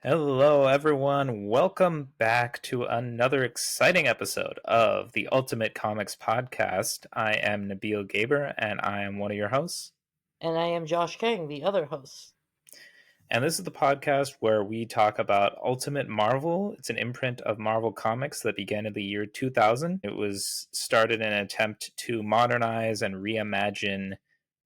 Hello, everyone. Welcome back to another exciting episode of the Ultimate Comics Podcast. I am Nabeel Gaber, and I am one of your hosts. And I am Josh King, the other host. And this is the podcast where we talk about Ultimate Marvel. It's an imprint of Marvel Comics that began in the year 2000. It was started in an attempt to modernize and reimagine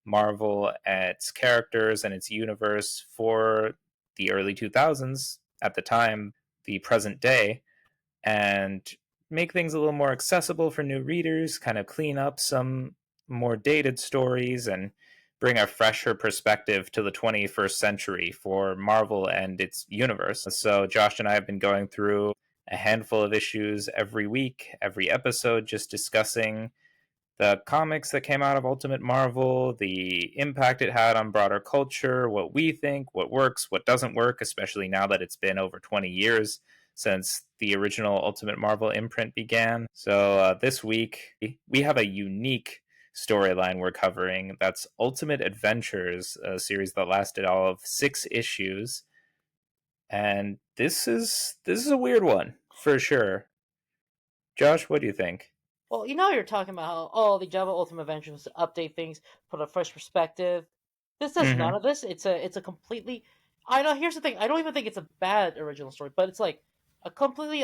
Marvel, its characters, and its universe for the early 2000s, at the time, the present day, and make things a little more accessible for new readers, kind of clean up some more dated stories, and bring a fresher perspective to the 21st century for Marvel and its universe. So, Josh and I have been going through a handful of issues every week, every episode, just discussing the comics that came out of Ultimate Marvel, the impact it had on broader culture, what we think, what works, what doesn't work, especially now that it's been over 20 years since the original Ultimate Marvel imprint began. So this week, we have a unique storyline we're covering. That's Ultimate Adventures, a series that lasted all of 6 issues. And this is a weird one, for sure. Josh, what do you think? Well, you're talking about how, the Java Ultimate Adventure was to update things, put a fresh perspective. This does none Mm-hmm. of this. It's a completely. I know. Here's the thing. I don't even think it's a bad original story, but it's like a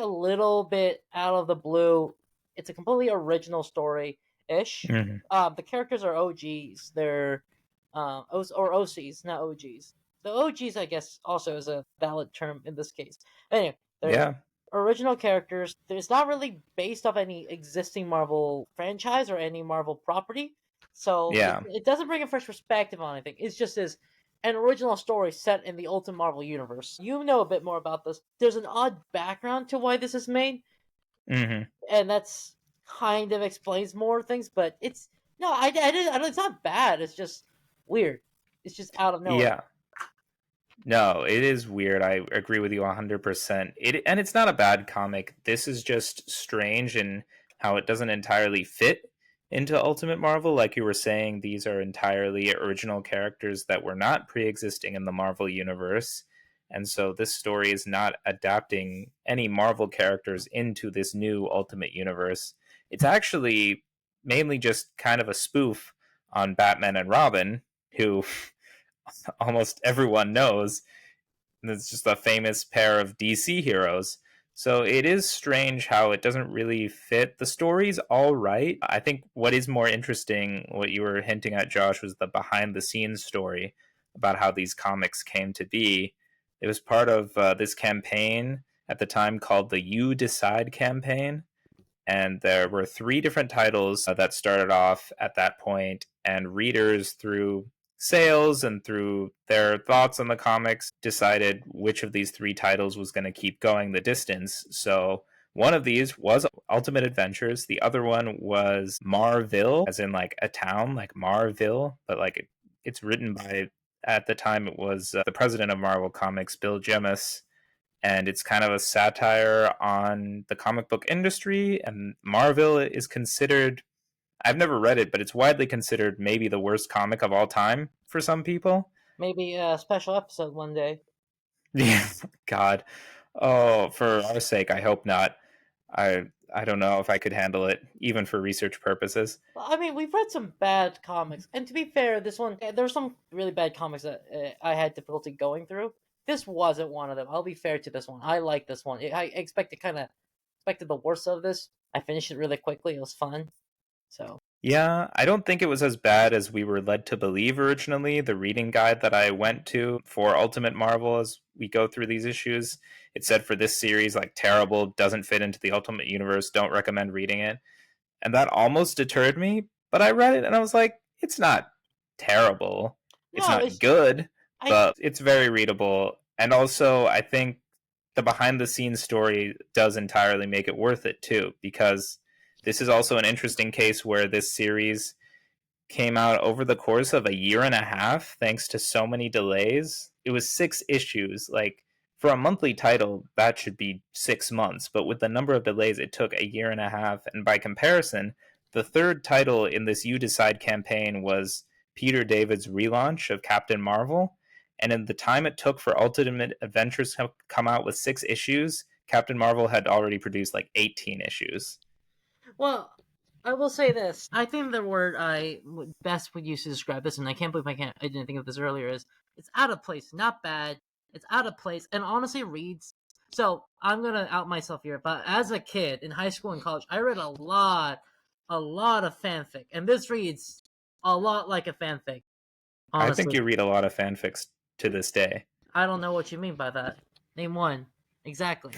little bit out of the blue. It's a completely original story ish. Mm-hmm. The characters are OGs. They're or OCs, not OGs. The OGs, I guess, also is a valid term in this case. Anyway, they're Yeah. original characters. It's not really based off any existing Marvel franchise or any Marvel property, so Yeah. it doesn't bring a fresh perspective on anything. It's just as an original story set in the Ultimate Marvel universe. You know a bit more about this. There's an odd background to why this is made, Mm-hmm. and that's kind of explains more things. But it's no, I don't. It's not bad. It's just weird. It's just out of nowhere. Yeah. No, it is weird. I agree with you 100%. And it's not a bad comic. This is just strange in how it doesn't entirely fit into Ultimate Marvel. Like you were saying, these are entirely original characters that were not pre-existing in the Marvel universe. And so this story is not adapting any Marvel characters into this new Ultimate universe. It's actually mainly just kind of a spoof on Batman and Robin, who almost everyone knows. It's just a famous pair of DC heroes. So it is strange how it doesn't really fit. The story's all right. I think what is more interesting, what you were hinting at, Josh, was the behind the scenes story about how these comics came to be. It was part of this campaign at the time called the You Decide campaign. And there were 3 different titles that started off at that point, and readers, through sales and through their thoughts on the comics, decided which of these 3 titles was going to keep going the distance. So one of these was Ultimate Adventures. The other one was Marville, as in like a town, like Marville, but like it's written by, at the time, it was the president of Marvel Comics, Bill Jemas, and it's kind of a satire on the comic book industry. And Marvel is considered, I've never read it, but it's widely considered maybe the worst comic of all time for some people. Maybe a special episode one day. Yeah, God. Oh, for our sake, I hope not. I don't know if I could handle it, even for research purposes. Well, I mean, we've read some bad comics, and to be fair, this one there were some really bad comics that I had difficulty going through. This wasn't one of them. I'll be fair to this one. I like this one. I expected the worst of this. I finished it really quickly. It was fun. So Yeah, I don't think it was as bad as we were led to believe originally. The reading guide that I went to for Ultimate Marvel, as we go through these issues, it said for this series, like, terrible, doesn't fit into the Ultimate Universe, don't recommend reading it. And that almost deterred me, but I read it and I was like, it's not terrible. It's no, not it's good, I but it's very readable. And also, I think the behind the scenes story does entirely make it worth it too, because this is also an interesting case where this series came out over the course of a year and a half thanks to so many delays. It was 6 issues. Like, for a monthly title, that should be 6 months, but with the number of delays, it took a year and a half. And by comparison, the third title in this You Decide campaign was Peter David's relaunch of Captain Marvel, And in the time it took for Ultimate Adventures to come out with 6 issues, Captain Marvel had already produced like 18 issues. Well, I will say this. I think the word best would use to describe this, and I can't believe I didn't think of this earlier, is it's out of place. Not bad. It's out of place, and honestly reads. So I'm gonna out myself here, but as a kid in high school and college, I read a lot of fanfic, and this reads a lot like a fanfic. I think Honestly, you read a lot of fanfics to this day. I don't know what you mean by that. Name one exactly.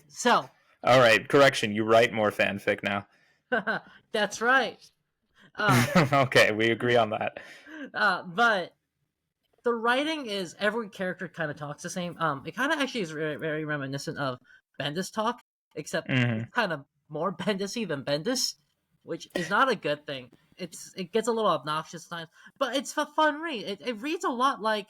So All right, correction, you write more fanfic now. that's right. Uh, Okay, we agree on that. but the writing is every character kind of talks the same. It kind of actually is very, very reminiscent of Bendis talk, except Mm-hmm. it's kind of more Bendisy than Bendis, which is not a good thing. It gets a little obnoxious sometimes, but it's a fun read. It reads a lot like,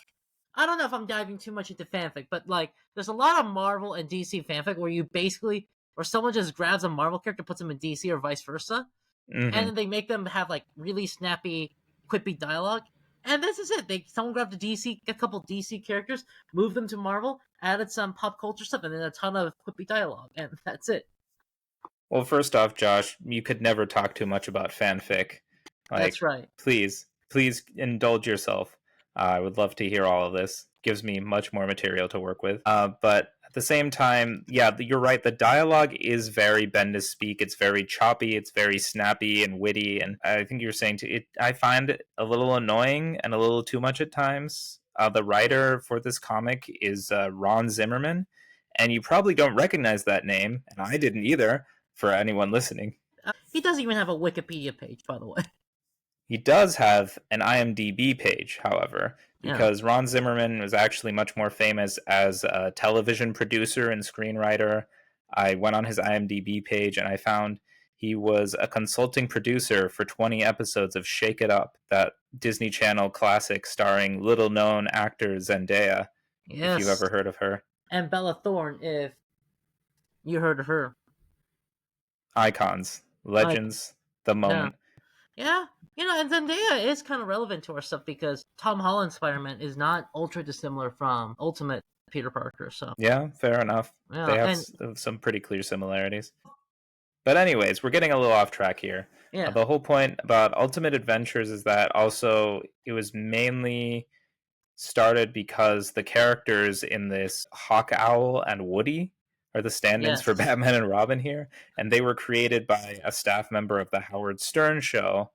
I don't know if I'm diving too much into fanfic, but like there's a lot of Marvel and DC fanfic where you basically or someone just grabs a Marvel character, puts them in DC or vice versa, and Mm-hmm. then they make them have like really snappy, quippy dialogue. And this is it. Someone grabbed a couple DC characters, moved them to Marvel, added some pop culture stuff, and then a ton of quippy dialogue, and that's it. Well, first off, Josh, you could never talk too much about fanfic. That's Like, right. please indulge yourself. I would love to hear all of this. Gives me much more material to work with. But at the same time, yeah, you're right. The dialogue is very Bendis speak. It's very choppy. It's very snappy and witty. And I think you're saying to it. I find it a little annoying and a little too much at times. The writer for this comic is Ron Zimmerman, and you probably don't recognize that name, and I didn't either for anyone listening. He doesn't even have a Wikipedia page, by the way. He does have an IMDb page, however, Yeah. because Ron Zimmerman was actually much more famous as a television producer and screenwriter. I went on his IMDb page and I found he was a consulting producer for 20 episodes of Shake It Up, that Disney Channel classic starring little known actor Zendaya, if you've Yes. ever heard of her. And Bella Thorne, if you heard of her. Icons, Like, legends, the yeah. moment. Yeah. And Zendaya is kind of relevant to our stuff because Tom Holland's Spider-Man is not ultra dissimilar from Ultimate Peter Parker, so. Yeah, fair enough. They Yeah, have and some pretty clear similarities. But anyways, we're getting a little off track here. yeah. The whole point about Ultimate Adventures is that also it was mainly started because the characters in this Hawk Owl and Woody are the stand-ins for Yes. Batman and Robin here, and they were created by a staff member of the Howard Stern show.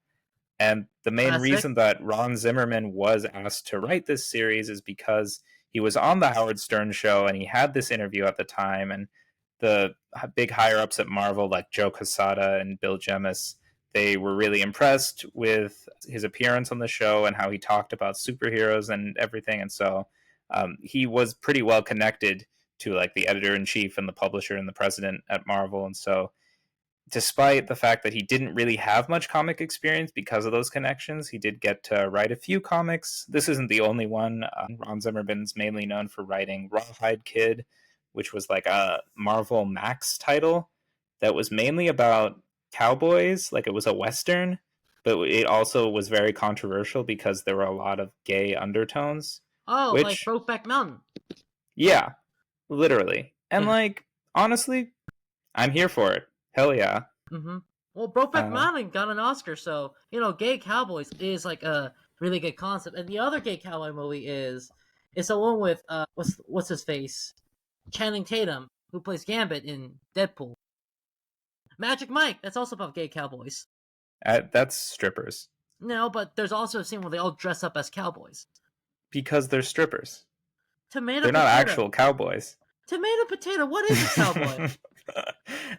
And the main Classic. reason that Ron Zimmerman was asked to write this series is because he was on the Howard Stern show and he had this interview at the time. And the big higher ups at Marvel, like Joe Quesada and Bill Jemas, they were really impressed with his appearance on the show and how he talked about superheroes and everything. And so he was pretty well connected to like the editor in chief and the publisher and the president at Marvel. And so despite the fact that he didn't really have much comic experience because of those connections, he did get to write a few comics. This isn't the only one. Ron Zimmerman's mainly known for writing Rawhide Kid, which was like a Marvel Max title that was mainly about cowboys, like it was a Western, but it also was very controversial because there were a lot of gay undertones, Oh, like which, Brokeback Mountain. yeah, literally. And Yeah. like, honestly, I'm here for it. Hell yeah. Mm-hmm. Well, Brokeback Uh, Mountain got an Oscar, so gay cowboys is like a really good concept. And the other gay cowboy movie is the one with what's his face, Channing Tatum, who plays Gambit in Deadpool. Magic Mike. That's also about gay cowboys. that's strippers. No, but there's also a scene where they all dress up as cowboys. Because they're strippers. Tomato They're not potato. actual cowboys. Tomato potato. What is a cowboy?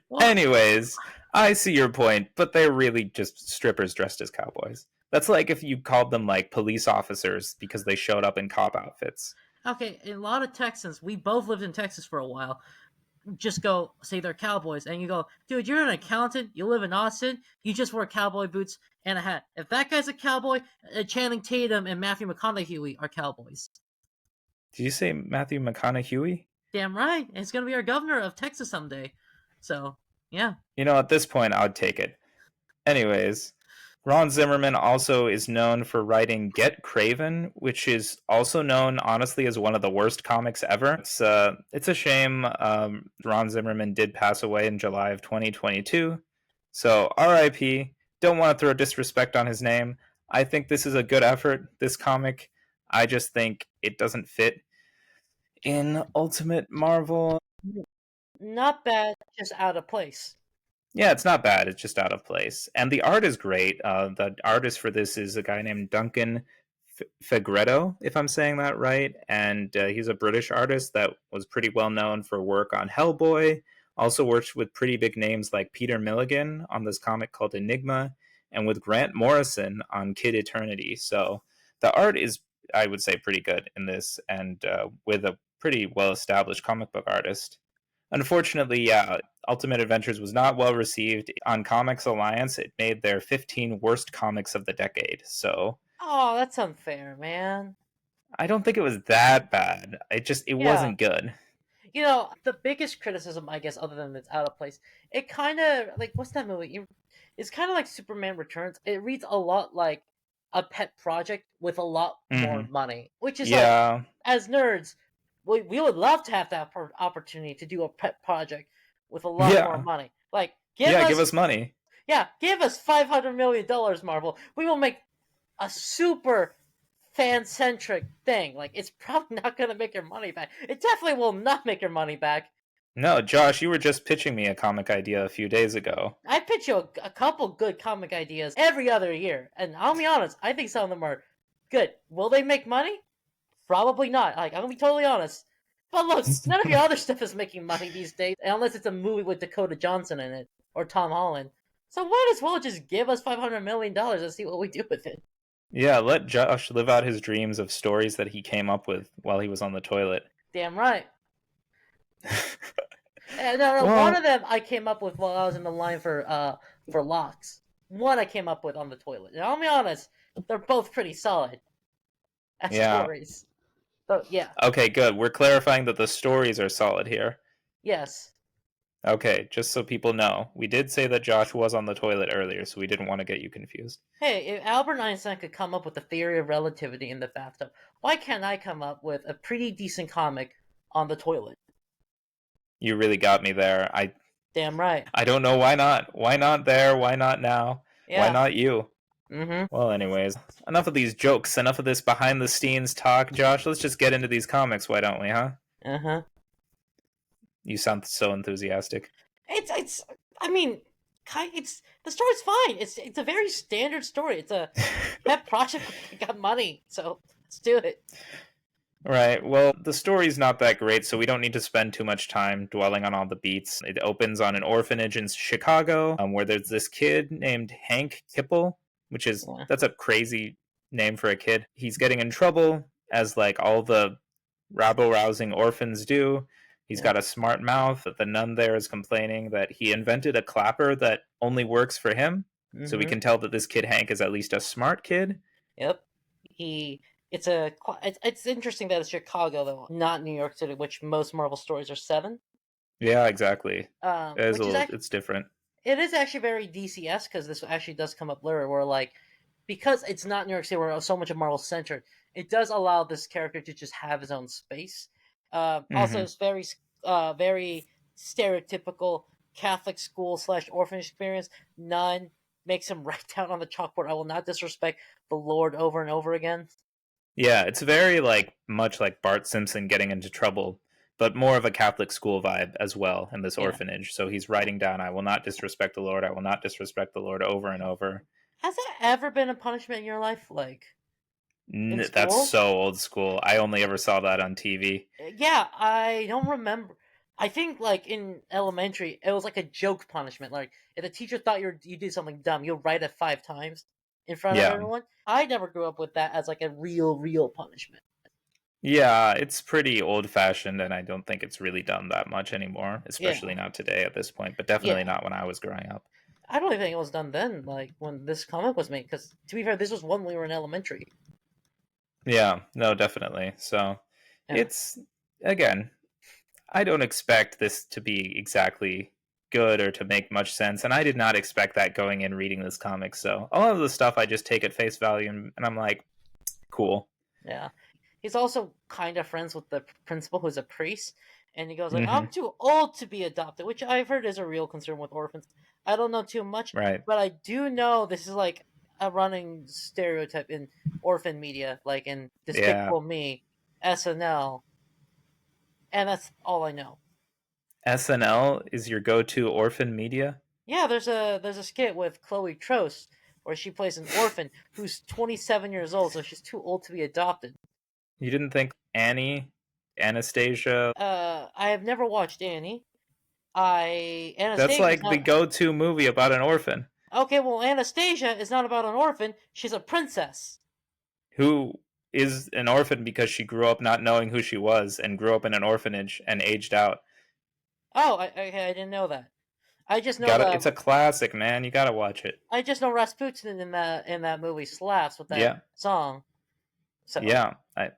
What? Anyways, I see your point, but they're really just strippers dressed as cowboys. That's like if you called them like police officers because they showed up in cop outfits. Okay, a lot of Texans. We both lived in Texas for a while. Just go say they're cowboys, and you go, dude, you're an accountant. You live in Austin. You just wear cowboy boots and a hat. If that guy's a cowboy, Channing Tatum and Matthew McConaughey are cowboys. Did you say Matthew McConaughey? Damn right. And he's gonna be our governor of Texas someday. So yeah. You know, at this point, I'd take it. Anyways, Ron Zimmerman also is known for writing Get Craven, which is also known, honestly, as one of the worst comics ever. It's a shame. Ron Zimmerman did pass away in July of 2022. So, RIP. Don't want to throw disrespect on his name. I think this is a good effort, this comic. I just think it doesn't fit in Ultimate Marvel. Not bad, just out of place. Yeah, it's not bad. It's just out of place, and the art is great. The artist for this is a guy named Duncan Fegredo, if I'm saying that right, and he's a British artist that was pretty well known for work on Hellboy. Also worked with pretty big names like Peter Milligan on this comic called Enigma, and with Grant Morrison on Kid Eternity. So the art is, I would say, pretty good in this, and with a pretty well established comic book artist. Unfortunately, yeah, Ultimate Adventures was not well received on Comics Alliance. It made their 15 worst comics of the decade. So Oh, that's unfair, man. I don't think it was that bad. It Yeah. wasn't good. The biggest criticism, I guess, other than it's out of place, it kind of like what's that movie? It's kind of like Superman Returns. It reads a lot like a pet project with a lot more Hmm. money, which is like, Yeah, as nerds, we would love to have that opportunity to do a pet project with a lot more yeah, money. Like, yeah. Give us money. give us $500 million, Marvel. We will make a super fan centric thing. Like, it's probably not going to make your money back. It definitely will not make your money back. No, Josh, you were just pitching me a comic idea a few days ago. I pitch you a couple good comic ideas every other year, and I'll be honest, I think some of them are good. Will they make money? Probably not. Like, I'm gonna be totally honest. But look, none of your other stuff is making money these days, unless it's a movie with Dakota Johnson in it or Tom Holland. So might as well just give us $500 million and see what we do with it. Yeah, let Josh live out his dreams of stories that he came up with while he was on the toilet. Damn right. No, one Well, of them I came up with while I was in the line for locks. One I came up with on the toilet. And I'll be honest, they're both pretty solid as yeah. stories. But yeah, Okay, good. We're clarifying that the stories are solid here. yes. Okay, just so people know, we did say that Josh was on the toilet earlier, so we didn't want to get you confused. Hey, if Albert Einstein could come up with the theory of relativity in the bathtub, why can't I come up with a pretty decent comic on the toilet? You really got me there. Damn right. I don't know why not. Why not there? Why not now? Why Yeah. not you? Mm-hmm. Well, anyways, enough of these jokes, enough of this behind the scenes talk, Josh. Let's just get into these comics, why don't we, huh? Uh-huh. You sound so enthusiastic. It's I mean, it's the story's fine. It's a very standard story. It's a pet project that got money, so let's do it. Right. Well, the story's not that great, so we don't need to spend too much time dwelling on all the beats. It opens on an orphanage in Chicago, where there's this kid named Hank Kipple, which is Yeah. that's a crazy name for a kid. He's getting in trouble, as like all the rabble-rousing orphans do. He's Yeah. got a smart mouth. The nun there is complaining that he invented a clapper that only works for him. So we Mm-hmm. can tell that this kid Hank is at least a smart kid. Yep. He. It's interesting that it's Chicago though, not New York City, which most Marvel stories are 7. Yeah, exactly. Which is actually It's different. it is actually very DCS because this actually does come up later, where like because it's not New York City, where so much of Marvel centered, it does allow this character to just have his own space. Also, Hmm. it's very stereotypical Catholic school slash orphanage experience. None makes him write down on the chalkboard, "I will not disrespect the Lord" over and over again. Yeah, it's very like much like Bart Simpson getting into trouble, but more of a Catholic school vibe as well in this Yeah, orphanage. So he's yeah. writing down, "I will not disrespect the Lord. I will not disrespect the Lord," over and over. Has that ever been a punishment in your life, like in That's school? so old school. I only ever saw that on TV. Yeah, I don't remember. I think like in elementary, it was like a joke punishment. Like if the teacher thought you did something dumb, you'll write it 5 times in front of Yeah. everyone. I never grew up with that as like a real punishment. Yeah, it's pretty old fashioned, and I don't think it's really done that much anymore, especially Yeah, not today at this point, but definitely yeah. not when I was growing up. I don't even think it was done then, like when this comic was made. Because to be fair, this was when we were in elementary. Yeah, no, definitely. So Yeah, it's, again, I don't expect this to be exactly good or to make much sense. And I did not expect that going in reading this comic. So a lot of the stuff I just take at face value, and I'm like, cool. Yeah. He's also kind of friends with the principal, who's a priest, and he goes like, "I'm Hmm. too old to be adopted," which I've heard is a real concern with orphans. I don't know too much, Right. but I do know this is like a running stereotype in orphan media, like in Yeah. Despicable Me, SNL, and that's all I know. SNL is your go-to orphan media. Yeah, there's a skit with Chloe Trost where she plays an orphan who's 27 years old, so she's too old to be adopted. You didn't think Annie, Anastasia? I have never watched Annie. That's Anastasia's like the not go-to movie about an orphan okay. Well, Anastasia is not about an orphan. She's a princess. who is an orphan because she grew up not knowing who she was and grew up in an orphanage and aged out. Oh, okay, I didn't know that. I just know Got It's the a classic, man. You gotta watch it. I just know Rasputin in that movie slaps with that Yeah, song. So yeah.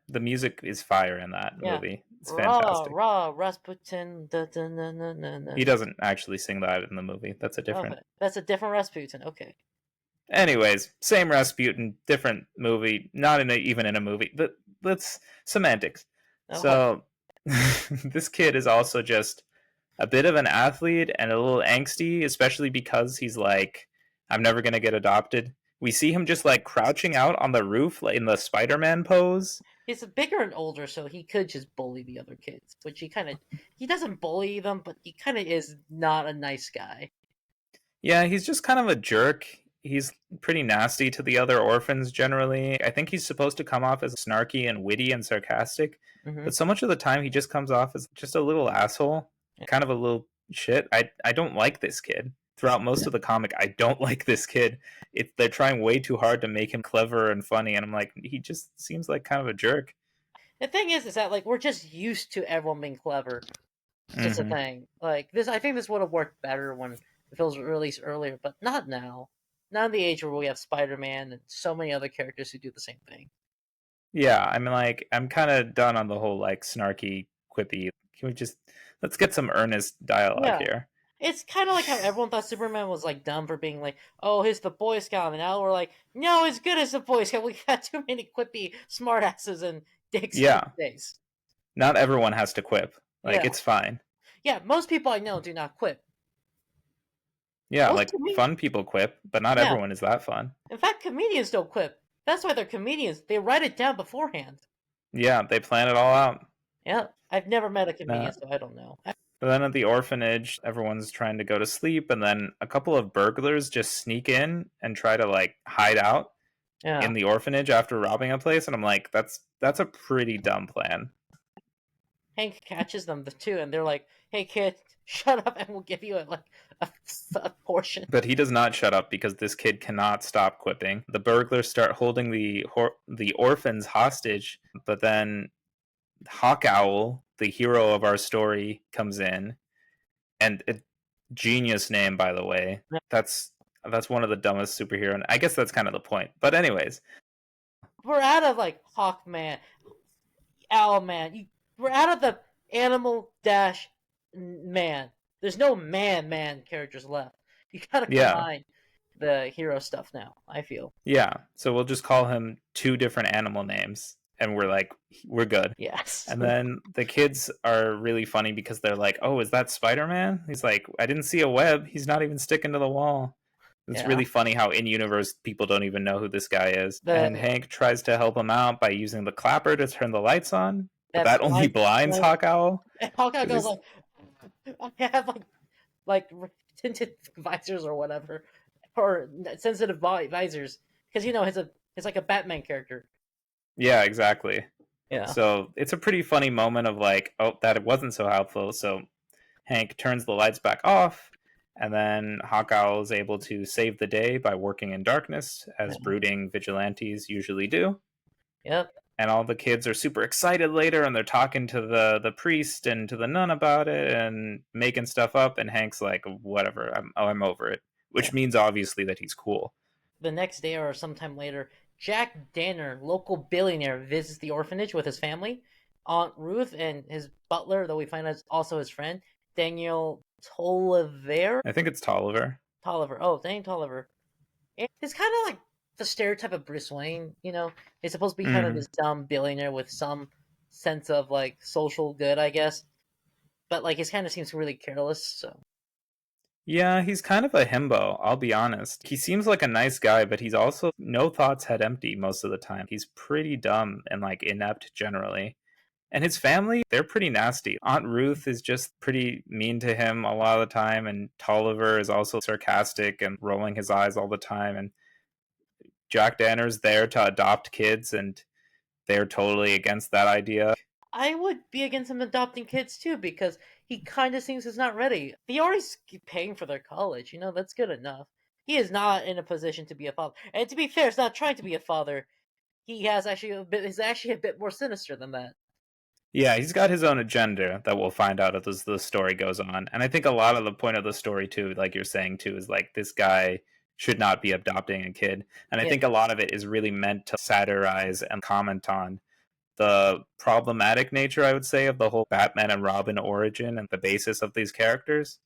The music is fire in that yeah, movie. It's rah fantastic. rah Rasputin. Da, da, na, na, na, na. He doesn't actually sing that in the movie. That's a different. Okay, that's a different Rasputin. Okay. Anyways, same Rasputin, different movie. Not even in a movie. But that's semantics. Oh, So this kid is also just a bit of an athlete and a little angsty, especially because he's like, I'm never gonna get adopted. We see him just like crouching out on the roof, like in the Spider-Man pose. he's bigger and older, so he could just bully the other kids. Which he doesn't bully them, but he kind of is not a nice guy. Yeah, he's just kind of a jerk. He's pretty nasty to the other orphans generally. I think he's supposed to come off as snarky and witty and sarcastic, Hmm. but so much of the time he just comes off as just a little asshole, kind of a little shit. I don't like this kid. Throughout most of the comic, I don't like this kid. They're trying way too hard to make him clever and funny, and I'm like, he just seems like kind of a jerk. The thing is that like we're just used to everyone being clever. It's just a Hmm. thing. Like this, I think this would have worked better when the film was released earlier, but not now. Not in the age where we have Spider-Man and so many other characters who do the same thing. Yeah, I mean, like, I'm kind of done on the whole like snarky, quippy. Can we just let's get some earnest dialogue Yeah, here? it's kind of like how everyone thought Superman was like dumb for being like, "Oh, he's the Boy Scout," and now we're like, "No, as good as the Boy Scout." We got too many quippy smartasses and dicks these Yeah, days. not everyone has to quip. Like, Yeah, it's fine. yeah. Most people I know do not quit. Yeah, Most like comedians, fun people quip, but not yeah. everyone is that fun. In fact, comedians don't quit. That's why they're comedians. They write it down beforehand. Yeah, they plan it all out. Yeah, I've never met a Uh, comedian, so I don't know. but then at the orphanage, everyone's trying to go to sleep, and then a couple of burglars just sneak in and try to like hide out Yeah, in the orphanage after robbing a place, and I'm like, that's a pretty dumb plan. Hank catches them the two, and they're like, "Hey, kid, shut up, and we'll give you a, a portion." But he does not shut up because this kid cannot stop quipping. The burglars start holding the orphans hostage, but then Hawk Owl, the hero of our story, comes in, and a genius name, by the way. That's one of the dumbest superhero. I guess that's kind of the point. But anyways, We're out of like Hawkman, Owlman. We're out of the animal dash man. There's no man characters left. You gotta yeah, combine the hero stuff now. I feel yeah. So we'll just call him two different animal names, and we're like, we're good. yes, And then the kids are really funny because they're like, "Oh, is that Spider-Man?" He's like, "I didn't see a web. He's not even sticking to the wall." It's yeah. really funny how in universe people don't even know who this guy is. And The Hank tries to help him out by using the clapper to turn the lights on, but that that only blind, blinds blind Hawk Owl and Hawkeye because goes he's like, I have like tinted visors or whatever, or sensitive visors, because he's like a Batman character. yeah, exactly. Yeah, So it's a pretty funny moment of like, oh, that it wasn't so helpful. So Hank turns the lights back off, and then Hawkeye is able to save the day by working in darkness, as yeah. brooding vigilantes usually do. Yep. And all the kids are super excited later, and they're talking to the priest and to the nun about it, and making stuff up. And Hank's like, "Whatever, I'm over it," Yeah. which means obviously that he's cool. The next day or sometime later, Jack Danner, local billionaire, visits the orphanage with his family. Aunt Ruth and his butler, though we find out is also his friend, Daniel Tolliver? I think it's Tolliver. Tolliver. Oh, dang Tolliver. It's kind of like the stereotype of Bruce Wayne, you know? He's supposed to be kind of Mm. this dumb billionaire with some sense of like social good, I guess. But like, he kind of seems really careless, so. Yeah, he's kind of a himbo, I'll be honest. He seems like a nice guy, but he's also no thoughts head empty most of the time. He's pretty dumb and like inept generally. And his family, they're pretty nasty. Aunt Ruth is just pretty mean to him a lot of the time, and Tolliver is also sarcastic and rolling his eyes all the time. And Jack Danner's there to adopt kids, and they're totally against that idea. I would be against him adopting kids too because he kind of seems he's not ready. He already paying for their college, you know, that's good enough. He is not in a position to be a father. And to be fair, it's not trying to be a father. He has actually a bit, is actually a bit more sinister than that. Yeah, he's got his own agenda that we'll find out as the story goes on. And I think a lot of the point of the story too, like you're saying too, is like this guy should not be adopting a kid. And I Yeah. think a lot of it is really meant to satirize and comment on the problematic nature, I would say, of the whole Batman and Robin origin and the basis of these characters.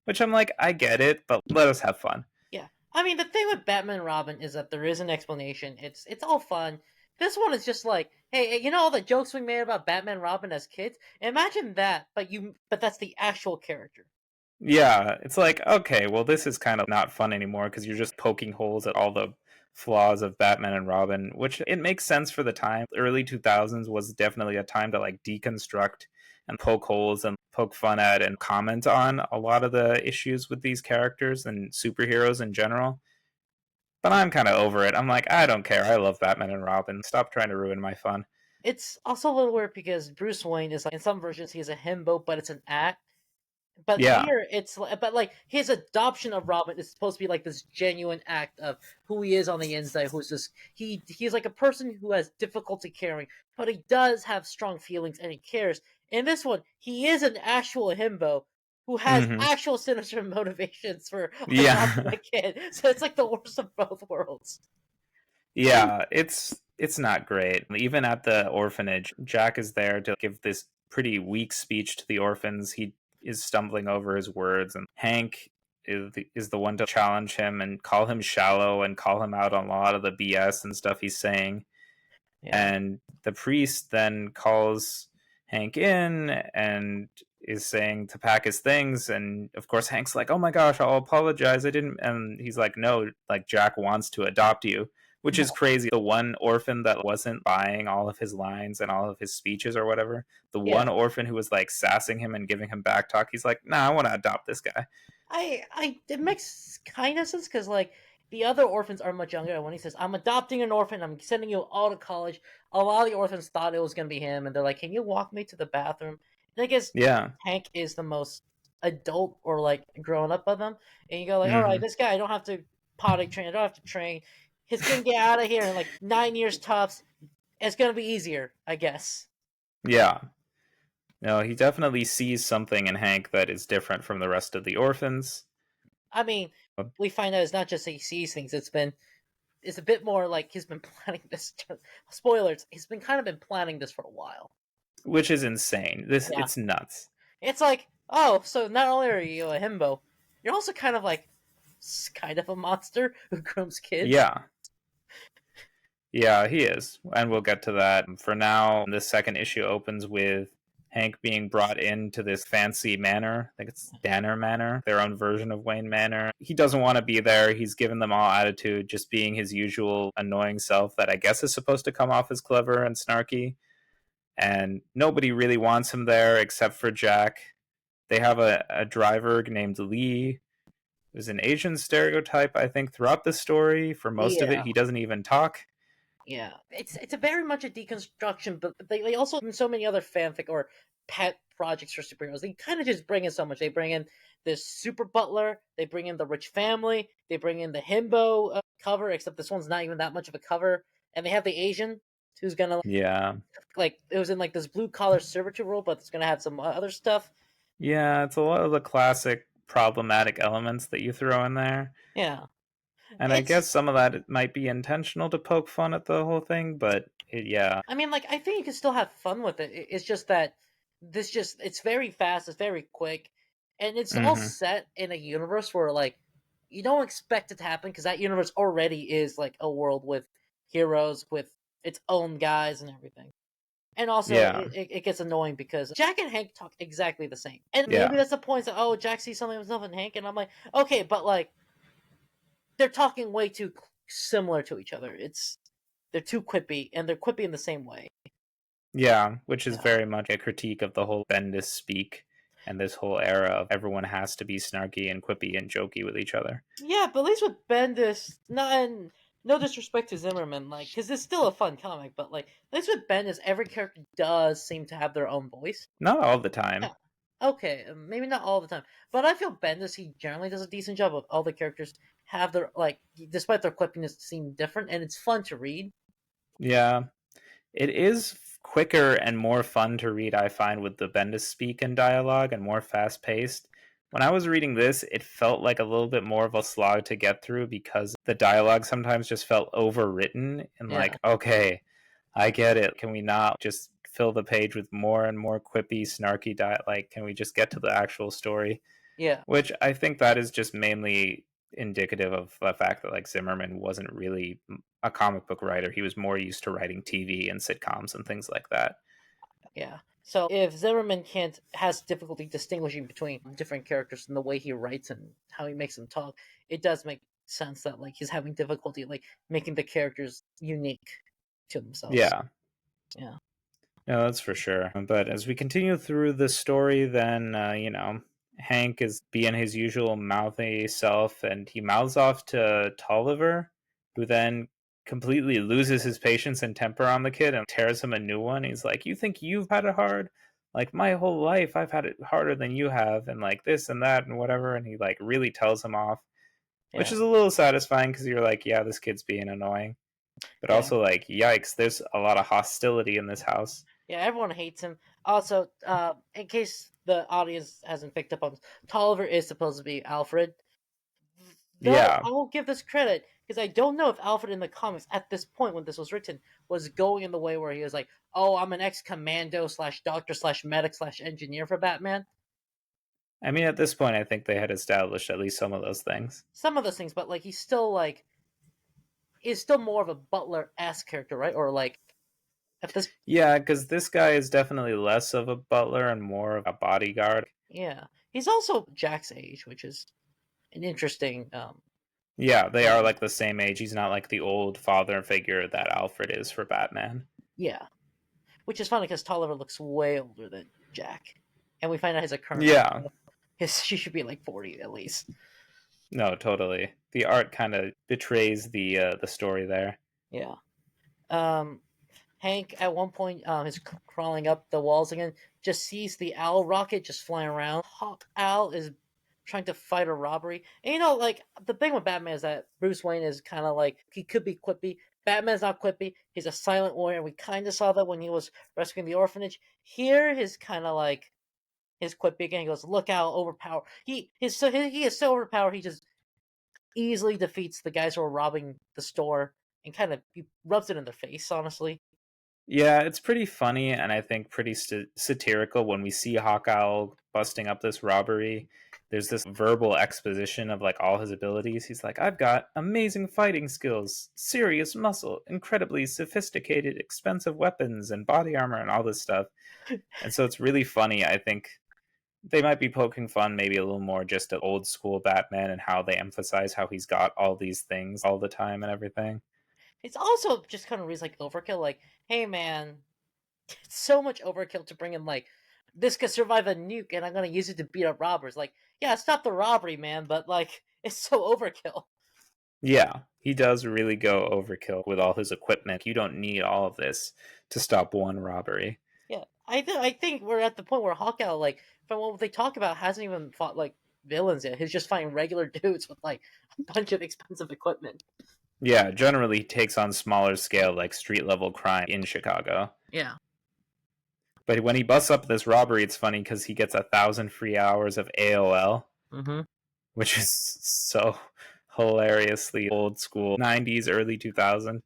Which I'm like, I get it, but let us have fun. Yeah. I mean, the thing with Batman and Robin is that there is an explanation. It's all fun. This one is just like, hey, you know all the jokes we made about Batman and Robin as kids? Imagine that, but that's the actual character. Yeah, it's like, okay, well, this is kind of not fun anymore because you're just poking holes at all the flaws of Batman and Robin, which it makes sense for the time. Early 2000s was definitely a time to like deconstruct and poke holes and poke fun at and comment on a lot of the issues with these characters and superheroes in general. But I'm kind of over it. I'm like, I don't care. I love Batman and Robin. Stop trying to ruin my fun. It's also a little weird because Bruce Wayne is like in some versions he's a himbo, but it's an act. But Yeah. here but like his adoption of Robin is supposed to be like this genuine act of who he is on the inside. Who's this? He's like a person who has difficulty caring, but he does have strong feelings and he cares. In this one, he is an actual himbo who has Hmm. actual sinister motivations for adopting Yeah. a kid. So it's like the worst of both worlds. Yeah, it's not great. Even at the orphanage, Jack is there to give this pretty weak speech to the orphans. He is stumbling over his words, and Hank is the one to challenge him and call him shallow and call him out on a lot of the BS and stuff he's saying. Yeah, And the priest then calls Hank in and is saying to pack his things, and of course Hank's like, oh my gosh, I'll apologize, I didn't. And he's like, no, like Jack wants to adopt you, which is crazy. The one orphan that wasn't buying all of his lines and all of his speeches or whatever, the yeah. one orphan who was like sassing him and giving him back talk, he's like, nah, I want to adopt this guy. It makes kind of sense because like the other orphans are much younger. And when he says, "I'm adopting an orphan, I'm sending you all to college," a lot of the orphans thought it was gonna be him, and they're like, "Can you walk me to the bathroom?" And I guess Yeah. Hank is the most adult or like grown up of them, and you go like, "All right, Hmm. this guy, I don't have to potty train. I don't have to train. He's gonna get out of here in like 9 years tops. It's gonna be easier, I guess." Yeah. No, he definitely sees something in Hank that is different from the rest of the orphans. I mean, we find out it's not just that he sees things. It's a bit more like he's been planning this. Spoilers. He's been kind of been planning this for a while. Which is insane. This Yeah, it's nuts. it's like, oh, so not only are you a himbo, you're also kind of like kind of a monster who grooms kids. Yeah. Yeah, he is. And we'll get to that. For now, the second issue opens with Hank being brought into this fancy manor. I think it's Danner Manor, their own version of Wayne Manor. He doesn't want to be there. He's given them all attitude, just being his usual annoying self that I guess is supposed to come off as clever and snarky. And nobody really wants him there except for Jack. They have a driver named Lee. There's an Asian stereotype, I think, throughout the story. For most of it, Yeah, he doesn't even talk. yeah. It's a very much a deconstruction, but they also in so many other fanfic or pet projects for superheroes. They kind of just bring in so much. They bring in this super butler. They bring in the rich family. They bring in the himbo cover, except this one's not even that much of a cover. And they have the Asian who's gonna Yeah. like it was in like this blue collar servitude role, but it's gonna have some other stuff. Yeah, it's a lot of the classic problematic elements that you throw in there. Yeah, And I it's. guess some of that might be intentional to poke fun at the whole thing, but yeah. I mean, like I think you can still have fun with it. It's just that it's very fast. It's very quick. and it's all Hmm. set in a universe where like you don't expect it to happen because that universe already is like a world with heroes with its own guys and everything. And also, Yeah, it gets annoying because Jack and Hank talk exactly the same. And maybe yeah, that's the point that, oh, Jack sees something with himself in Hank, and I'm like, okay, but like, they're talking way too similar to each other. They're too quippy, and they're quippy in the same way. yeah. Which is Yeah. very much a critique of the whole Bendis speak and this whole era of everyone has to be snarky and quippy and jokey with each other. Yeah, but at least with Bendis, and no disrespect to Zimmerman, like, because it's still a fun comic, but like, at least with Bendis, every character does seem to have their own voice. Not all the time. Yeah. Okay, maybe not all the time, but I feel Bendis he generally does a decent job of all the characters have their like, despite their quippiness, seem different, and it's fun to read. Yeah, it is quicker and more fun to read, I find, with the Bendis speak and dialogue and more fast paced. When I was reading this, it felt like a little bit more of a slog to get through because the dialogue sometimes just felt overwritten and Yeah, like, okay, I get it. Can we not just fill the page with more and more quippy, snarky Like, can we just get to the actual story? yeah, Which I think that is just mainly indicative of the fact that like Zimmerman wasn't really a comic book writer. He was more used to writing TV and sitcoms and things like that. yeah. So if Zimmerman can't has difficulty distinguishing between different characters and the way he writes and how he makes them talk, it does make sense that like he's having difficulty like making the characters unique to themselves. Yeah, Yeah, no, that's for sure. But as we continue through the story, then Hank is being his usual mouthy self, and he mouths off to Tolliver, who then completely loses his patience and temper on the kid and tears him a new one. He's like, "You think you've had it hard? Like my whole life, I've had it harder than you have, and like this and that and whatever." And he like really tells him off, which yeah, is a little satisfying because you're like, "Yeah, this kid's being annoying," but yeah. also like, "Yikes, there's a lot of hostility in this house." Yeah, everyone hates him. Also, in case the audience hasn't picked up on this, Tolliver is supposed to be Alfred. Though Yeah, I will give this credit because I don't know if Alfred in the comics at this point when this was written was going in the way where he was like, "Oh, I'm an ex-commando slash doctor slash medic slash engineer for Batman." I mean, at this point, I think they had established at least some of those things. Some of those things, but like he's still like is still more of a butler-esque character, right? Or like at this, Yeah, because this guy is definitely less of a butler and more of a bodyguard. yeah, he's also Jack's age, which is an interesting Yeah, they are element. like the same age. He's not like the old father figure that Alfred is for Batman. Yeah, which is funny because Tolliver looks way older than Jack, and we find out he's a colonel. Yeah, So his she should be like 40 at least. no, totally. The art kind of betrays the story there. Yeah. Um, Hank at one point is crawling up the walls again. Just sees the owl rocket just flying around. Hawk Owl is trying to fight a robbery. And you know, like the thing with Batman is that Bruce Wayne is kind of like he could be quippy. Batman's not quippy. He's a silent warrior. We kind of saw that when he was rescuing the orphanage. Here, his kind of like his quippy again. He goes, "Look how overpowered he is so overpowered. He just easily defeats the guys who are robbing the store and kind of he rubs it in their face. Honestly, Yeah, it's pretty funny and I think pretty satirical when we see Hawkeye busting up this robbery. There's this verbal exposition of like all his abilities. He's like, I've got amazing fighting skills, serious muscle, incredibly sophisticated, expensive weapons, and body armor, and all this stuff. And so it's really funny. I think they might be poking fun maybe a little more just at old school Batman and how they emphasize how he's got all these things all the time and everything. it's also just kind of reads like overkill. Like, hey man, it's so much overkill to bring in like this could survive a nuke, and I'm gonna use it to beat up robbers. Like, yeah, stop the robbery, man, but like it's so overkill. Yeah, he does really go overkill with all his equipment. You don't need all of this to stop one robbery. Yeah, I think we're at the point where Hawkeye, like from what they talk about, hasn't even fought like villains yet. He's just fighting regular dudes with like a bunch of expensive equipment. Yeah, generally takes on smaller scale like street level crime in Chicago. Yeah. But when he busts up this robbery, it's funny because he gets 1,000 free hours of AOL, Mm-hmm. which is so hilariously old school 90s, early 2000.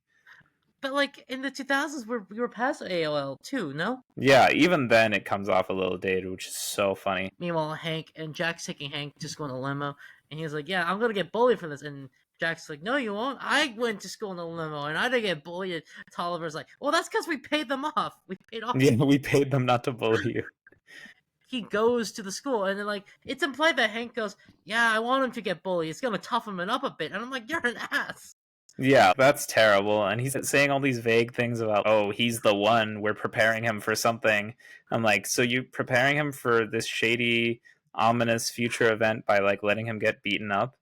But like in the 2000s, we were past AOL too, no? Yeah, even then it comes off a little dated, which is so funny. Meanwhile, Hank and Jack's taking Hank to school in a limo, and he's like, "Yeah, I'm gonna get bullied for this." And Jack's like, "No, you won't. I went to school in a limo, and I didn't get bullied." And Tolliver's like, "Well, that's because we paid them off. We paid off." Yeah, we paid them not to bully you. He goes to the school, and then like it's implied that Hank goes, "Yeah, I want him to get bullied. It's gonna toughen him up a bit." And I'm like, "You're an ass." Yeah, that's terrible. And he's saying all these vague things about, oh, he's the one. We're preparing him for something. I'm like, so you preparing him for this shady, ominous future event by like letting him get beaten up?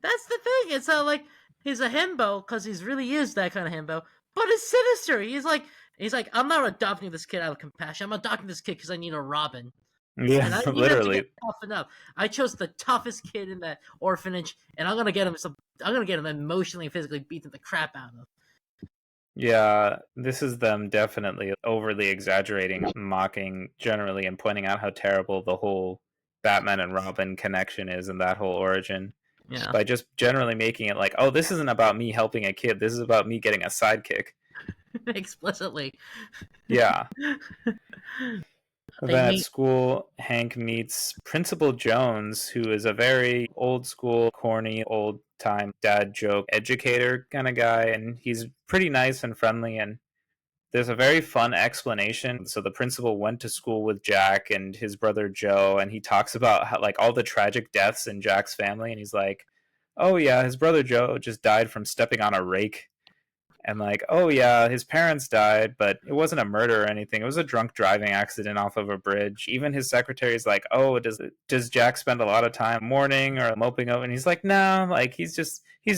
That's the thing. It's like he's a himbo because he's really is that kind of himbo, but it's sinister. He's like, I'm not adopting this kid out of compassion. I'm adopting this kid because I need a Robin, Yeah, and I need him to get literally. toughened up. I chose the toughest kid in that orphanage, and I'm gonna get him some. I'm gonna get him emotionally and physically beating the crap out of. Yeah, this is them definitely overly exaggerating, mocking generally, and pointing out how terrible the whole Batman and Robin connection is and that whole origin. Yeah, By just generally making it like, oh, this isn't about me helping a kid. This is about me getting a sidekick. explicitly. Yeah. They Then at meet. school, Hank meets Principal Jones, who is a very old school, corny, old time dad joke educator kind of guy. And he's pretty nice and friendly. And there's a very fun explanation. So the principal went to school with Jack and his brother Joe, and he talks about how, like, all the tragic deaths in Jack's family. And he's like, oh, yeah, his brother Joe just died from stepping on a rake. And like, oh yeah, his parents died, but it wasn't a murder or anything. It was a drunk driving accident off of a bridge. Even his secretary's like, oh, does Jack spend a lot of time mourning or moping over? And he's like, no, like he's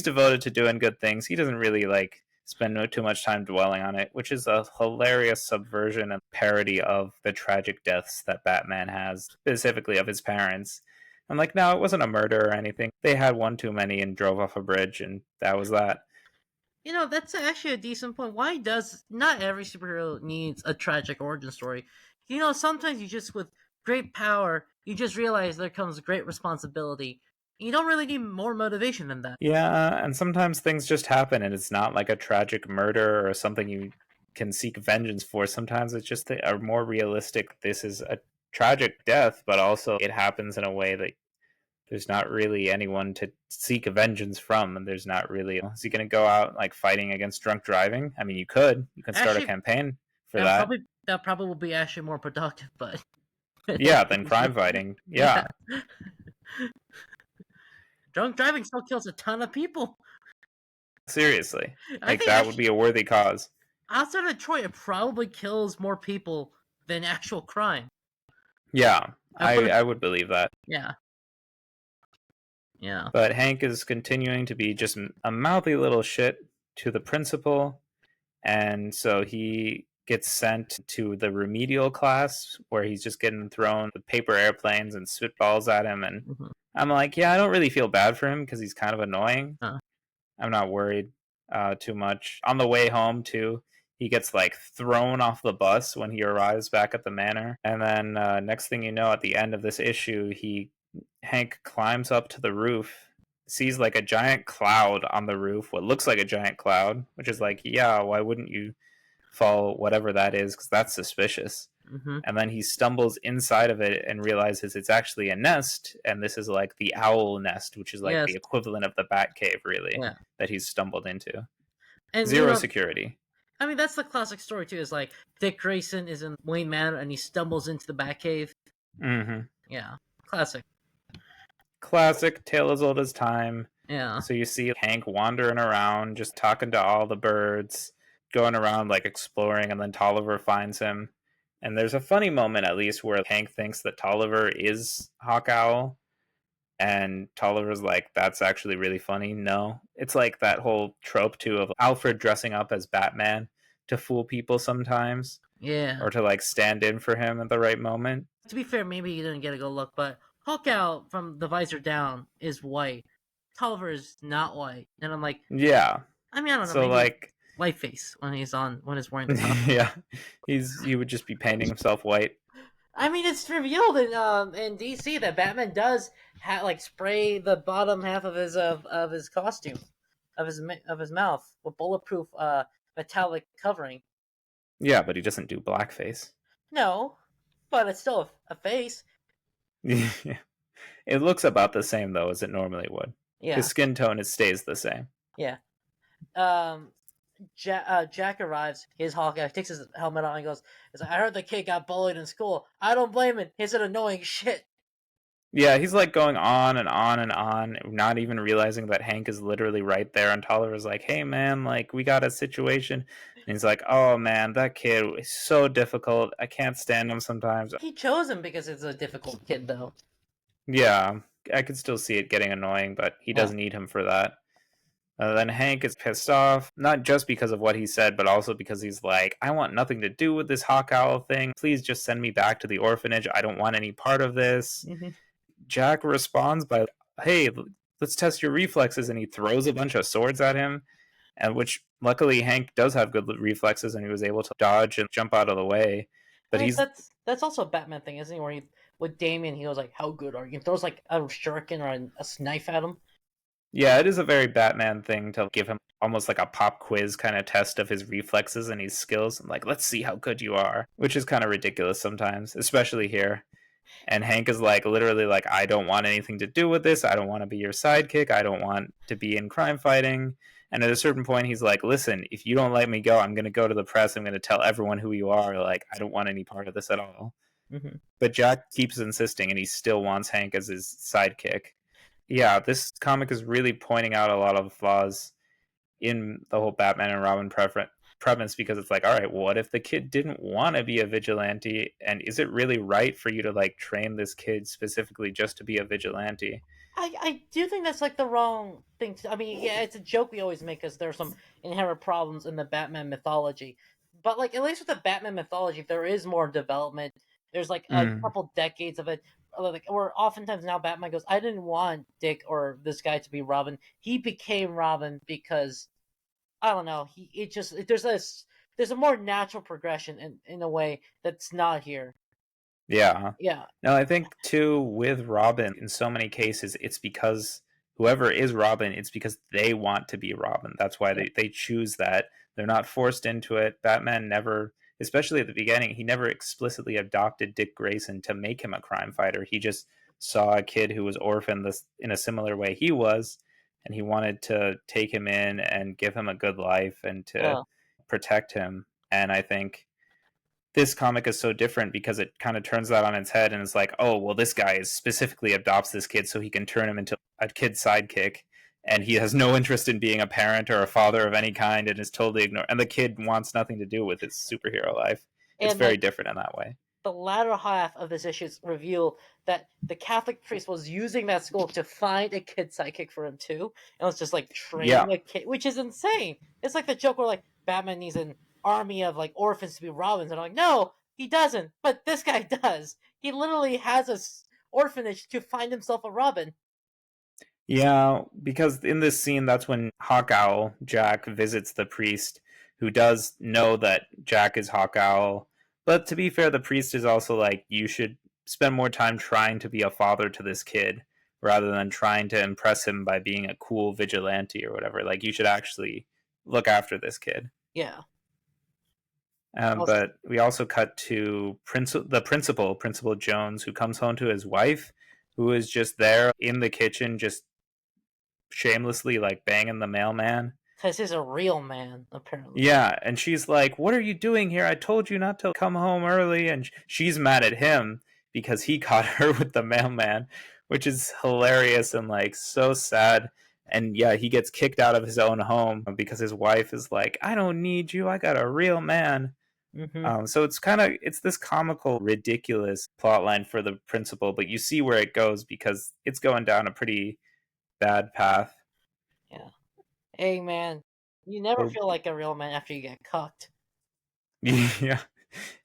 devoted to doing good things. He doesn't really like spend too much time dwelling on it, which is a hilarious subversion and parody of the tragic deaths that Batman has, specifically of his parents. I'm like, no, it wasn't a murder or anything. They had one too many and drove off a bridge, and that was that. That's actually a decent point. Why does not every superhero needs a tragic origin story? Sometimes you just with great power, you just realize there comes great responsibility. You don't really need more motivation than that. Yeah, and sometimes things just happen and it's not like a tragic murder or something you can seek vengeance for. Sometimes it's just a more realistic, this is a tragic death, but also it happens in a way that there's not really anyone to seek vengeance from. And there's not really, is he going to go out like fighting against drunk driving? I mean, you can start a Actually, campaign for that that. probably that probably will be actually more productive, but Yeah, then crime fighting. yeah, Yeah, drunk driving still kills a ton of people. seriously. I Like think that would actually be a worthy cause. outside of Detroit, it probably kills more people than actual crime. Yeah, I put it, I would believe that. yeah, yeah. But Hank is continuing to be just a mouthy little shit to the principal. And so he gets sent to the remedial class where he's just getting thrown with paper airplanes and spitballs at him. And Mm-hmm. I'm like, yeah, I don't really feel bad for him because he's kind of annoying. Uh, I'm not worried too much. On the way home, too, he gets like thrown off the bus when he arrives back at the manor. And then next thing you know, at the end of this issue, Hank climbs up to the roof, sees like a giant cloud on the roof, what looks like a giant cloud, which is like, yeah, why wouldn't you follow whatever that is? Because that's suspicious. mm-hmm. And then he stumbles inside of it and realizes it's actually a nest. And this is like the owl nest, which is like Yes, the equivalent of the bat cave, really, yeah. that he's stumbled into. And Zero security. I mean, that's the classic story too. Is like Dick Grayson is in Wayne Manor and he stumbles into the Batcave. Mm-hmm. Yeah, classic. Classic, tale as old as time. Yeah, So you see Hank wandering around, just talking to all the birds, going around like exploring, and then Tolliver finds him. And there's a funny moment, at least, where Hank thinks that Tolliver is Hawk Owl, and Tolliver's like, "That's actually really funny." No, it's like that whole trope too of Alfred dressing up as Batman to fool people sometimes, yeah. or to like stand in for him at the right moment. To be fair, maybe you didn't get a good look, but Hawkout from the visor down is white. Tolliver is not white, and I'm like, Yeah. I mean, I don't know, So maybe like, white face when he's wearing the costume. yeah, he would just be painting himself white. I mean, it's revealed in DC that Batman does like spray the bottom half of his costume, of his mouth with bulletproof metallic covering. Yeah, but he doesn't do blackface. No, but it's still a face. Yeah. It looks about the same though as it normally would. His Yeah, skin tone stays the same. yeah. Um, Jack arrives. His Hawkeye takes his helmet off and goes, "He's like, I heard the kid got bullied in school. I don't blame him. He's an annoying shit." Yeah, he's like going on and on and on, not even realizing that Hank is literally right there. And Tolliver's like, "Hey, man, like we got a situation." And he's like, "Oh man, that kid is so difficult. I can't stand him sometimes." He chose him because it's a difficult kid, though. Yeah, I could still see it getting annoying, but he Yeah. doesn't need him for that. Then Hank is pissed off, not just because of what he said, but also because he's like, I want nothing to do with this Hawk Owl thing. Please just send me back to the orphanage. I don't want any part of this. Hmm. Jack responds by, hey, let's test your reflexes. And he throws a bunch of swords at him, and which luckily Hank does have good reflexes and he was able to dodge and jump out of the way. I But mean, he's, that's also a Batman thing, isn't he? Where he with Damien, he goes like, "How good are you?" And throws like a shuriken or a knife at him. yeah, it is a very Batman thing to give him almost like a pop quiz kind of test of his reflexes and his skills. And like, let's see how good you are, which is kind of ridiculous sometimes, especially here. And Hank is like, literally, like, I don't want anything to do with this. I don't want to be your sidekick. I don't want to be in crime fighting. And at a certain point, he's like, listen, if you don't let me go, I'm going to go to the press. I'm going to tell everyone who you are. Like, I don't want any part of this at all. Hmm. But Jack keeps insisting, and he still wants Hank as his sidekick. Yeah, this comic is really pointing out a lot of flaws in the whole Batman and Robin premise, because it's like, all right, what if the kid didn't want to be a vigilante, and is it really right for you to like train this kid specifically just to be a vigilante? I do think that's like the wrong thing. I mean, yeah, it's a joke we always make because there's some inherent problems in the Batman mythology. But like, at least with the Batman mythology, there is more development. There's like a Mm, couple decades of it. Like, where oftentimes now Batman goes, "I didn't want Dick or this guy to be Robin. He became Robin because I don't know. There's a more natural progression in a way that's not here." yeah. Yeah, No, I think too with Robin, in so many cases, it's because whoever is Robin, it's because they want to be Robin. That's why yeah, they choose that. They're not forced into it. Batman never, especially at the beginning, he never explicitly adopted Dick Grayson to make him a crime fighter. He just saw a kid who was orphaned this in a similar way he was, and he wanted to take him in and give him a good life and to yeah. protect him. And I think this comic is so different because it kind of turns that on its head and is like, oh, well, this guy is specifically adopts this kid so he can turn him into a kid sidekick. And he has no interest in being a parent or a father of any kind and is totally ignored. And the kid wants nothing to do with his superhero life. It's And very like, different in that way. the latter half of this issue reveal that the Catholic priest was using that school to find a kid sidekick for him too, and was just like Yeah. training a kid, which is insane. It's like the joke where like Batman needs an army of like orphans to be Robins, and I'm like, no, he doesn't, but this guy does. He literally has a orphanage to find himself a Robin. Yeah, because in this scene, that's when Hawk Owl Jack visits the priest, who does know that Jack is Hawk Owl. But to be fair, the priest is also like, you should spend more time trying to be a father to this kid rather than trying to impress him by being a cool vigilante or whatever. Like, you should actually look after this kid. Yeah. Also, But we also cut to the Principal Jones, who comes home to his wife, who is just there in the kitchen, just shamelessly like banging the mailman. because he's a real man, apparently. Yeah, and she's like, "What are you doing here? I told you not to come home early." And she's mad at him because he caught her with the mailman, which is hilarious and like so sad. And yeah, he gets kicked out of his own home because his wife is like, "I don't need you. I got a real man." Hmm. So it's this comical, ridiculous plot line for the principal, but you see where it goes because it's going down a pretty bad path. Yeah. Hey, man, you never So feel like a real man after you get cucked. yeah.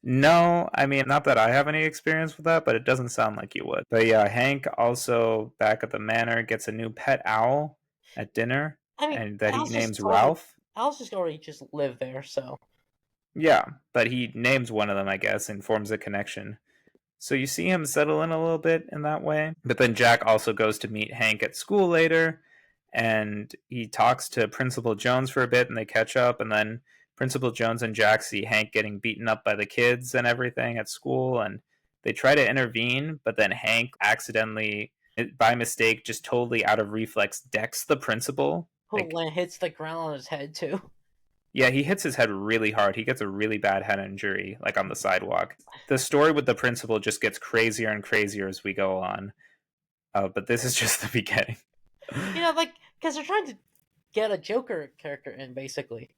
No, I mean, not that I have any experience with that, but it doesn't sound like you would. But yeah, Hank also back at the manor gets a new pet owl at dinner, I mean, and that he Al's just names totally. Ralph. Al's just already just live there, so Yeah, but he names one of them, I guess, and forms a connection. So you see him settle in a little bit in that way. But then Jack also goes to meet Hank at school later, and he talks to Principal Jones for a bit, and they catch up, and then Principal Jones and Jack see Hank getting beaten up by the kids and everything at school, and they try to intervene, but then Hank accidentally, by mistake, just totally out of reflex, decks the principal. Who Like, hits the ground on his head too. yeah, he hits his head really hard. He gets a really bad head injury, like on the sidewalk. The story with the principal just gets crazier and crazier as we go on. But this is just the beginning. Like because they're trying to get a Joker character in, basically.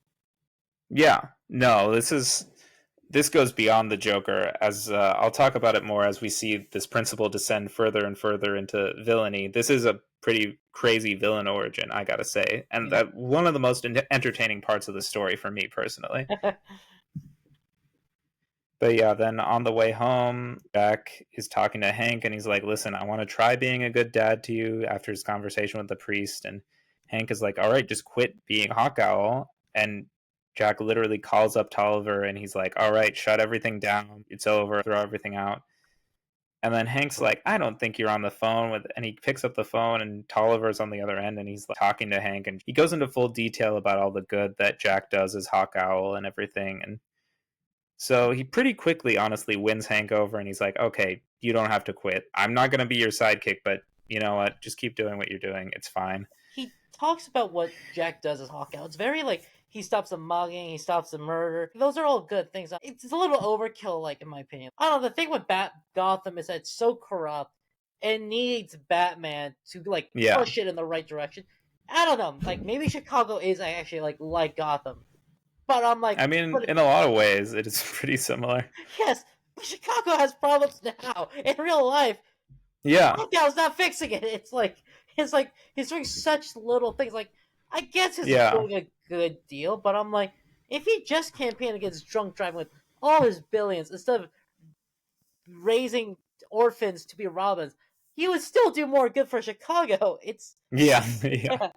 Yeah, no, this goes beyond the Joker. As I'll talk about it more as we see this principal descend further and further into villainy. This is a pretty crazy villain origin, I gotta say, and Yeah. that one of the most entertaining parts of the story for me personally. But yeah, then on the way home, Jack is talking to Hank and he's like, listen, I want to try being a good dad to you after his conversation with the priest. And Hank is like, all right, just quit being Hawk Owl. And Jack literally calls up Tolliver and he's like, all right, shut everything down. It's over. Throw everything out. And then Hank's like, I don't think you're on the phone with, and he picks up the phone and Tolliver's on the other end and he's like talking to Hank and he goes into full detail about all the good that Jack does as Hawk Owl and everything. And so he pretty quickly, honestly, wins Hank over, and he's like, "Okay, you don't have to quit. I'm not going to be your sidekick, but you know what? Just keep doing what you're doing. It's fine." He talks about what Jack does as Hawkeye. It's very like he stops the mugging, he stops the murder. Those are all good things. It's a little overkill, like in my opinion. I don't know. The thing with Gotham is that it's so corrupt. It needs Batman to like Yeah, push it in the right direction. I don't know. Like maybe Chicago is actually like Gotham, but I'm like, I mean, but in a lot of ways, it is pretty similar. yes, but Chicago has problems now in real life. Yeah, Hawkeye's not fixing it. It's like he's doing such little things. Like I guess he's yeah, doing a good deal, but I'm like, if he just campaigned against drunk driving with all his billions instead of raising orphans to be Robins, he would still do more good for Chicago. It's yeah, yeah.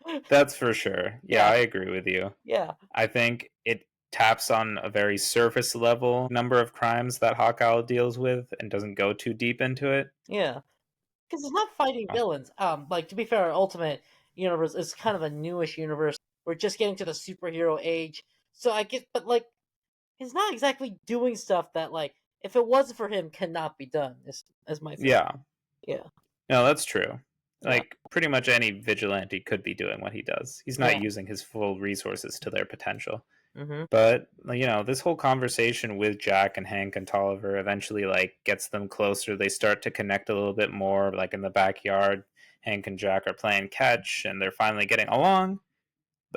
yeah, That's for sure. Yeah, yeah, I agree with you. yeah, I think it taps on a very surface level number of crimes that Hawkeye deals with and doesn't go too deep into it. yeah. Because it's not fighting villains. Like to be fair, Ultimate Universe is kind of a newish universe. We're just getting to the superhero age, so I guess, but like he's not exactly doing stuff that like if it wasn't for him cannot be done. Is my thing. Yeah, Yeah, no, that's true. yeah, Like, pretty much any vigilante could be doing what he does. He's not yeah. using his full resources to their potential. Mm-hmm. But, this whole conversation with Jack and Hank and Tolliver eventually, like, gets them closer. They start to connect a little bit more, like, in the backyard. Hank and Jack are playing catch, and they're finally getting along.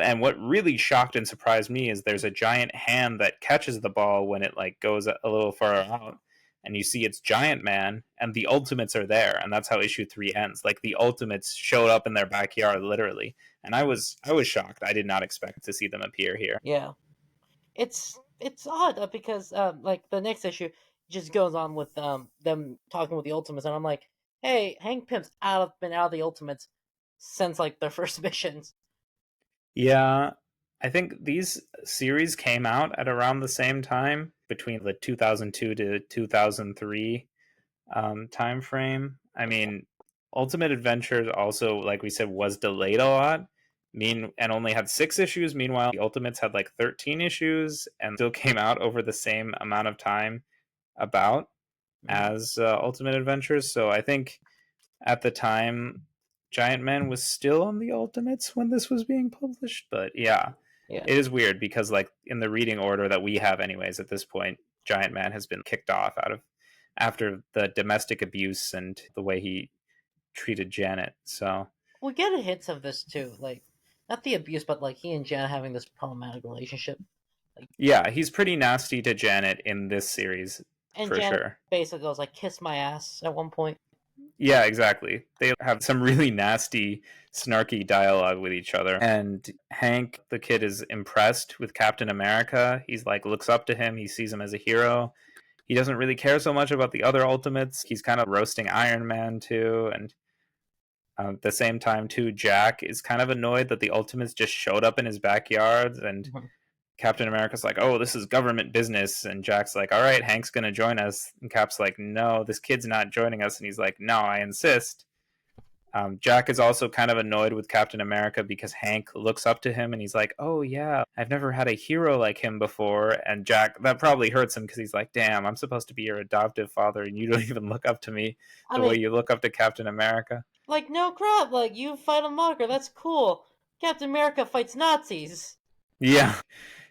And what really shocked and surprised me is there's a giant hand that catches the ball when it like goes a little far out, and you see it's Giant Man, and the Ultimates are there, and that's how issue 3 ends. Like the Ultimates showed up in their backyard literally, and I was shocked. I did not expect to see them appear here. Yeah, it's odd because like the next issue just goes on with them talking with the Ultimates, and I'm like, hey, Hank Pym's been out of the Ultimates since like their first missions. Yeah, I think these series came out at around the same time between the 2002 to 2003 time frame. I mean, Ultimate Adventures also, like we said, was delayed a lot. And only had 6 issues. Meanwhile, the Ultimates had like 13 issues and still came out over the same amount of time about Mhm. as Ultimate Adventures. So I think at the time, Giant Man was still on the Ultimates when this was being published. But yeah, Yeah. it is weird because like in the reading order that we have, anyways, at this point, Giant Man has been kicked off out of after the domestic abuse and the way he treated Janet. So We get hints of this too, like not the abuse, but like he and Jen having this problematic relationship. Like, yeah, he's pretty nasty to Janet in this series and for Janet sure. basically goes like, "Kiss my ass" at one point. Yeah, exactly. They have some really nasty, snarky dialogue with each other. And Hank, the kid, is impressed with Captain America. He's like, looks up to him. He sees him as a hero. He doesn't really care so much about the other Ultimates. He's kind of roasting Iron Man too. And at the same time, too, Jack is kind of annoyed that the Ultimates just showed up in his backyard. And Mhm. Captain America's like, oh, this is government business. And Jack's like, all right, Hank's going to join us. And Cap's like, no, this kid's not joining us. And he's like, no, I insist. Jack is also kind of annoyed with Captain America because Hank looks up to him and he's like, "Oh yeah, I've never had a hero like him before." And Jack, that probably hurts him because he's like, "Damn, I'm supposed to be your adoptive father and you don't even look up to me I the way mean, you look up to Captain America." like, no crap, like, you fight a mugger, that's cool. Captain America fights Nazis. Yeah,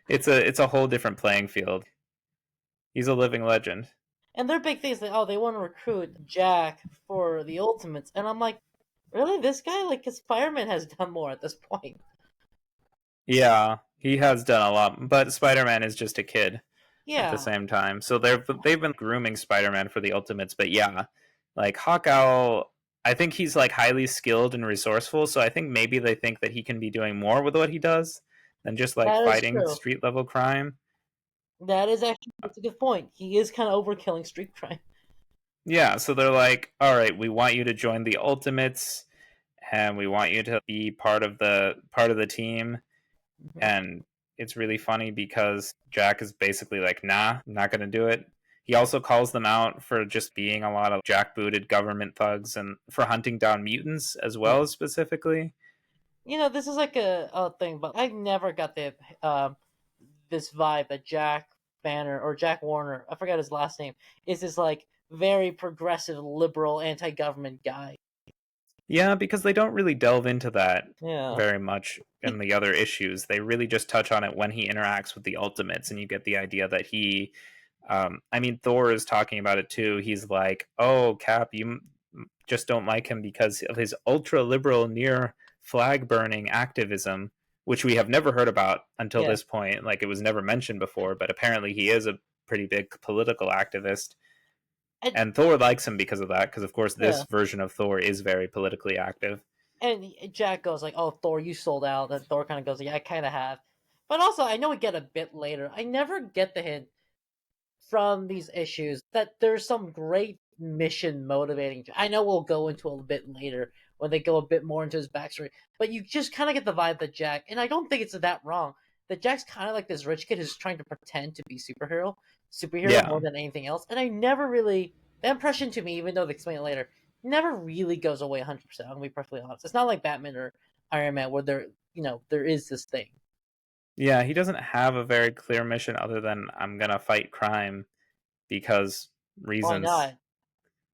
it's a whole different playing field. He's a living legend. And their big thing is that, oh, they want to recruit Jack for the Ultimates. And I'm like, really? This guy? Like, because Spider-Man has done more at this point. Yeah, he has done a lot, but Spider-Man is just a kid at the Yeah, same time. So they've been grooming Spider-Man for the Ultimates, but yeah, like Hawkeye, I think he's like highly skilled and resourceful. So I think maybe they think that he can be doing more with what he does than just like that is fighting true. street level crime. That is actually that's a good point. He is kind of overkilling street crime. Yeah, so they're like, all right, we want you to join the Ultimates, and we want you to be part of the team. Mhm. And it's really funny because Jack is basically like, nah, I'm not gonna do it. He also calls them out for just being a lot of jackbooted government thugs and for hunting down mutants as Yeah. well, specifically. This is like a thing, but I never got the this vibe that Jack Banner or Jack Warner, I forgot his last name, is this like very progressive, liberal, anti-government guy. Yeah, because they don't really delve into that Yeah. very much in the other issues. They really just touch on it when he interacts with the Ultimates, and you get the idea that I mean, Thor is talking about it too. He's like, "Oh, Cap, you just don't like him because of his ultra liberal, near flag burning activism, which we have never heard about until Yeah. this point. Like, it was never mentioned before, but apparently he is a pretty big political activist." And And Thor likes him because of that, because of course yeah. this version of Thor is very politically active. And Jack goes like, "Oh, Thor, you sold out." And Thor kind of goes, "Yeah, I kind of have." But also, I know we get a bit later. I never get the hint from these issues that there's some great mission motivating. I know we'll go into a bit later when they go a bit more into his backstory, but you just kind of get the vibe that Jack, and I don't think it's that wrong, that Jack's kind of like this rich kid who's trying to pretend to be superhero Yeah. more than anything else. And I never really, the impression to me, even though they explain it later, never really goes away 100%. I'm gonna be perfectly honest. It's not like Batman or Iron Man where there is this thing. Yeah, he doesn't have a very clear mission other than I'm gonna fight crime because Why reasons. not?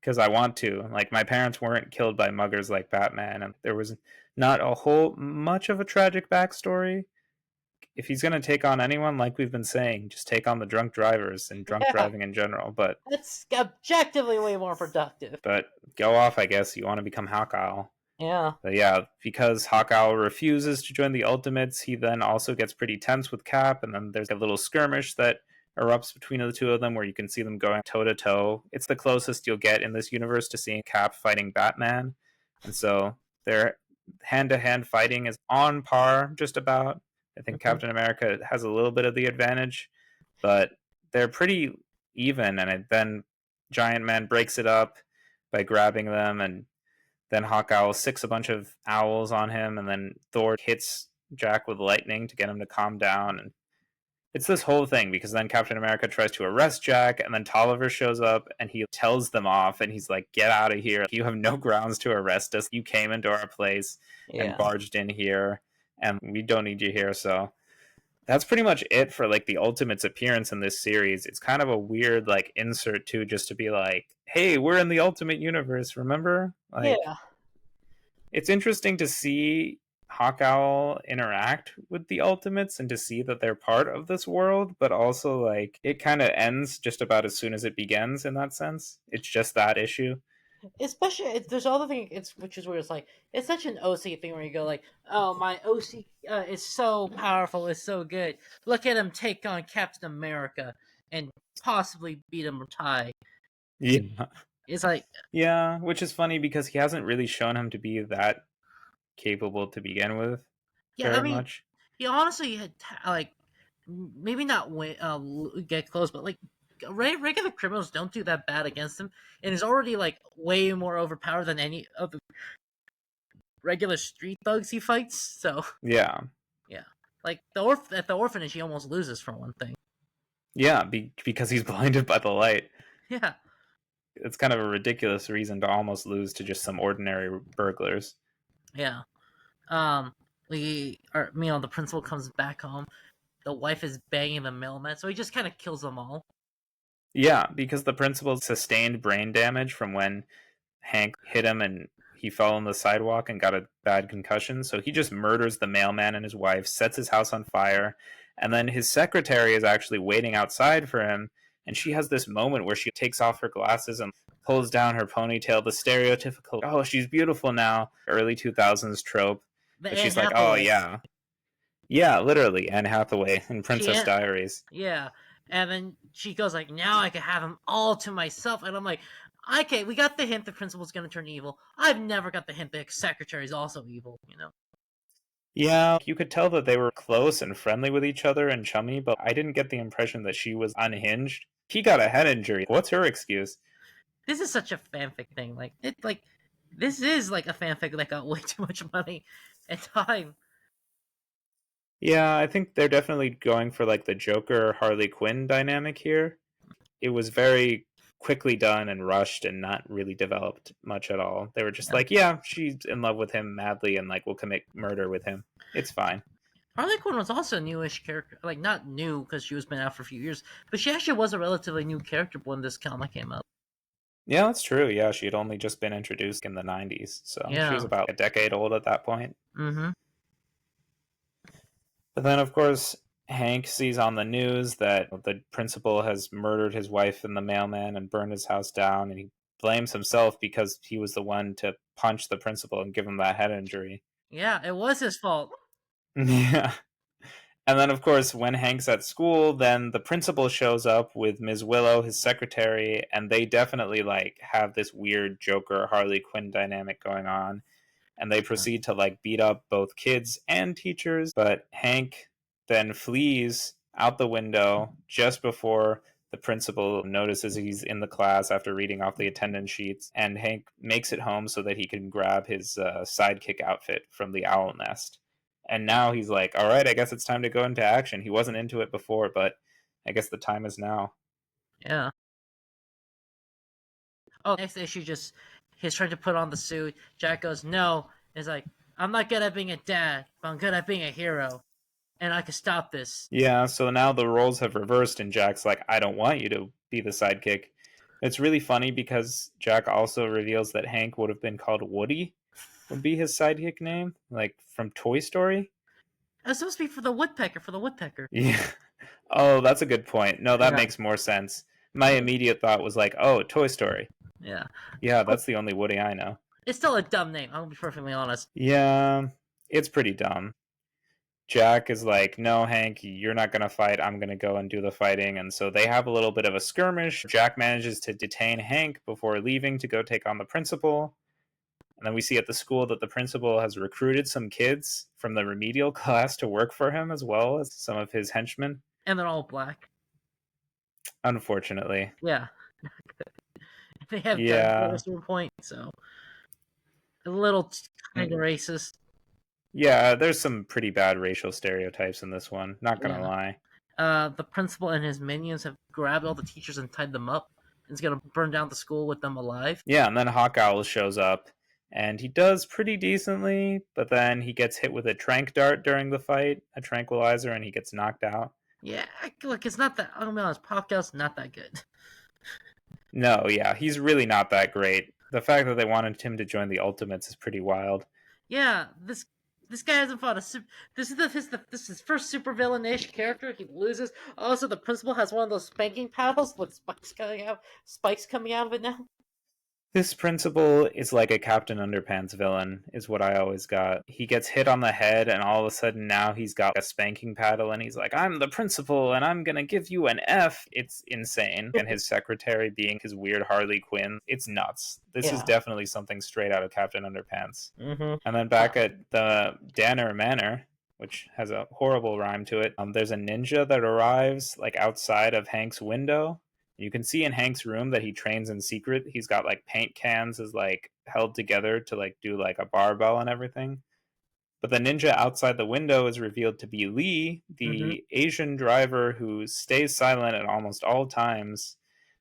Because I want to. Like, my parents weren't killed by muggers like Batman, and there was not a whole much of a tragic backstory. If he's gonna take on anyone, like we've been saying, just take on the drunk drivers and drunk Yeah, driving in general. But that's objectively way more productive. but go off, I guess. You want to become Hawkeye. Yeah. But yeah, because Hawkeye refuses to join the Ultimates, he then also gets pretty tense with Cap, and then there's a little skirmish that erupts between the two of them where you can see them going toe to toe. It's the closest you'll get in this universe to seeing Cap fighting Batman. And so their hand to hand fighting is on par, just about. I think Hmm. Captain America has a little bit of the advantage, but they're pretty even. And then Giant Man breaks it up by grabbing them, and then Hawkeye sicks a bunch of owls on him, and then Thor hits Jack with lightning to get him to calm down. And it's this whole thing because then Captain America tries to arrest Jack, and then Tolliver shows up and he tells them off, and he's like, "Get out of here! You have no grounds to arrest us. You came into our place and Yeah. barged in here, and we don't need you here." So that's pretty much it for like the Ultimates appearance in this series. It's kind of a weird like insert too, just to be like, "Hey, we're in the Ultimate Universe, remember?" Like, Yeah. it's interesting to see Hawkowl interact with the Ultimates and to see that they're part of this world, but also like it kind of ends just about as soon as it begins in that sense. It's just that issue. Especially, there's other thing. It's which is where it's like it's such an OC thing where you go like, "Oh, my OC is so powerful, is so good. Look at him take on Captain America and possibly beat him or tie." Yeah. It's like, Yeah, which is funny because he hasn't really shown him to be that capable to begin with yeah. I very mean, much. he honestly had like maybe not win, get close, but like regular criminals don't do that bad against him, and is already like way more overpowered than any of the regular street thugs he fights. So Yeah. yeah, like at the orphanage, he almost loses for one thing. Yeah, because he's blinded by the light. Yeah, It's kind of a ridiculous reason to almost lose to just some ordinary burglars. Yeah. The principal comes back home. The wife is banging the mailman, so he just kind of kills them all. Yeah, because the principal sustained brain damage from when Hank hit him and he fell on the sidewalk and got a bad concussion. So he just murders the mailman and his wife, sets his house on fire, and then his secretary is actually waiting outside for him. And she has this moment where she takes off her glasses and pulls down her ponytail, the stereotypical, oh, she's beautiful now, early 2000s trope. The But Anne she's like, oh, Hathaway. yeah. Yeah, literally, Anne Hathaway in She Princess Diaries. Yeah, and then she goes like, "Now I can have him all to myself," and I'm like, "Okay, we got the hint the principal's gonna turn evil. I've never got the hint the secretary's also evil." You know, Yeah, you could tell that they were close and friendly with each other and chummy, but I didn't get the impression that she was unhinged. He got a head injury. What's her excuse? this is such a fanfic thing. This is like a fanfic that got way too much money and time. Yeah, I think they're definitely going for like the Joker Harley Quinn dynamic here. It was very quickly done and rushed and not really developed much at all. They were just Yeah. like, yeah, she's in love with him madly and like will commit murder with him. It's fine. Harley Quinn was also a newish character, like not new because she was been out for a few years, but she actually was a relatively new character when this comic came out. Yeah, that's true. Yeah, she had only just been introduced in the 90s, so she was Yeah. about a decade old at that point. Mm-hmm. But then, of course, Hank sees on the news that the principal has murdered his wife and the mailman and burned his house down, and he blames himself because he was the one to punch the principal and give him that head injury. Yeah, it was his fault. Yeah. And then, of course, when Hank's at school, then the principal shows up with Ms. Willow, his secretary, and they definitely like have this weird Joker Harley Quinn dynamic going on. And they proceed to like beat up both kids and teachers. But Hank then flees out the window just before the principal notices he's in the class after reading off the attendance sheets. And Hank makes it home so that he can grab his sidekick outfit from the owl nest. And now he's like, all right, I guess it's time to go into action. He wasn't into it before, but I guess the time is now. Yeah. Oh, next issue, just he's trying to put on the suit. Jack goes, "No." He's like, "I'm not good at being a dad, but I'm good at being a hero, and I can stop this." Yeah, so now the roles have reversed, and Jack's like, I don't want you to be the sidekick. It's really funny because Jack also reveals that Hank would have been called Woody, would be his sidekick name, like from Toy Story. It was supposed to be for the woodpecker. Yeah. Oh, that's a good point. No, that Yeah, makes more sense. My immediate thought was like, oh, Toy Story. yeah. Yeah, Oh, that's the only Woody I know. it's still a dumb name. I'll be perfectly honest. Yeah, it's pretty dumb. Jack is like, no, Hank, you're not going to fight. I'm going to go and do the fighting. And so they have a little bit of a skirmish. Jack manages to detain Hank before leaving to go take on the principal. And then we see at the school that the principal has recruited some kids from the remedial class to work for him as well as some of his henchmen. And they're all black. Unfortunately. Yeah, they have guns at a Yeah. certain point, so a little kind of racist. Yeah, there's some pretty bad racial stereotypes in this one. Not going to Yeah. lie. The principal and his minions have grabbed all the teachers and tied them up. And is gonna burn down the school with them alive. Yeah, and then Hawk Owl shows up, and he does pretty decently, but then he gets hit with a trank dart during the fight, a tranquilizer, and he gets knocked out. Yeah, look, it's not that. I'm gonna be honest, Podcast not that good. No, yeah, he's really not that great. The fact that they wanted him to join the Ultimates is pretty wild. Yeah, this guy hasn't fought a super. This is his first supervillain-ish character. He loses. Also, the principal has one of those spanking paddles with spikes coming out of it now. This principal is like a Captain Underpants villain, is what I always got. He gets hit on the head, and all of a sudden now he's got a spanking paddle, and he's like, I'm the principal, and I'm gonna give you an F. It's insane. And his secretary being his weird Harley Quinn, it's nuts. This is Yeah. definitely something straight out of Captain Underpants. Mm-hmm. And then back at the Danner Manor, which has a horrible rhyme to it, there's a ninja that arrives like outside of Hank's window. You can see in Hank's room that he trains in secret. He's got like paint cans is like held together to like do like a barbell and everything. But the ninja outside the window is revealed to be Lee, Mm-hmm. the Asian driver who stays silent at almost all times.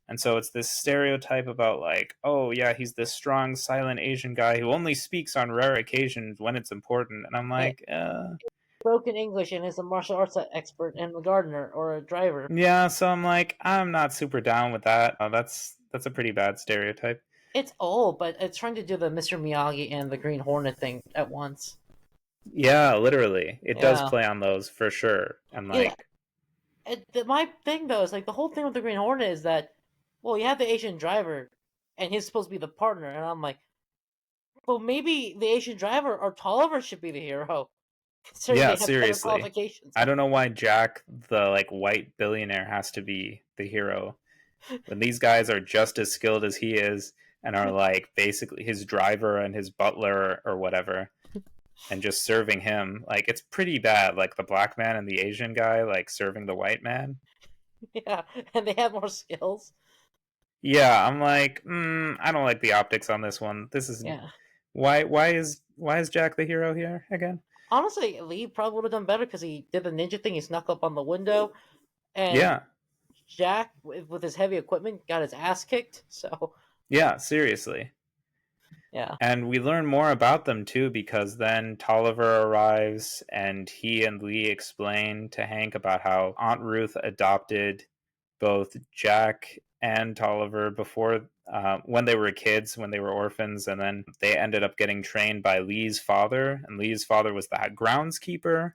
And so it's this stereotype about like, oh yeah, he's this strong, silent Asian guy who only speaks on rare occasions when it's important. And I'm Yeah, like, broken English and is a martial arts expert and a gardener or a driver. yeah. So I'm like, I'm not super down with that. That's a pretty bad stereotype. It's old, but it's trying to do the Mr. Miyagi and the Green Hornet thing at once. Yeah, literally, it does Yeah, play on those for sure. And yeah. like, My thing though is like the whole thing with the Green Hornet is that, well, you have the Asian driver, and he's supposed to be the partner, and I'm like, well, maybe the Asian driver or Tolliver should be the hero, considering yeah, they have better seriously. qualifications. I don't know why Jack, the like white billionaire, has to be the hero when these guys are just as skilled as he is and are like basically his driver and his butler or whatever and just serving him. Like it's pretty bad. Like the black man and the Asian guy like serving the white man. Yeah, and they have more skills. Yeah, I'm like, I don't like the optics on this one. This is Yeah. why is Jack the hero here again? Honestly, Lee probably would have done better because he did the ninja thing. He snuck up on the window, and Yeah, Jack, with his heavy equipment, got his ass kicked. So, yeah, seriously. yeah. And we learn more about them too because then Tolliver arrives and he and Lee explain to Hank about how Aunt Ruth adopted both Jack and Tolliver before when they were kids, when they were orphans, and then they ended up getting trained by Lee's father, and Lee's father was the groundskeeper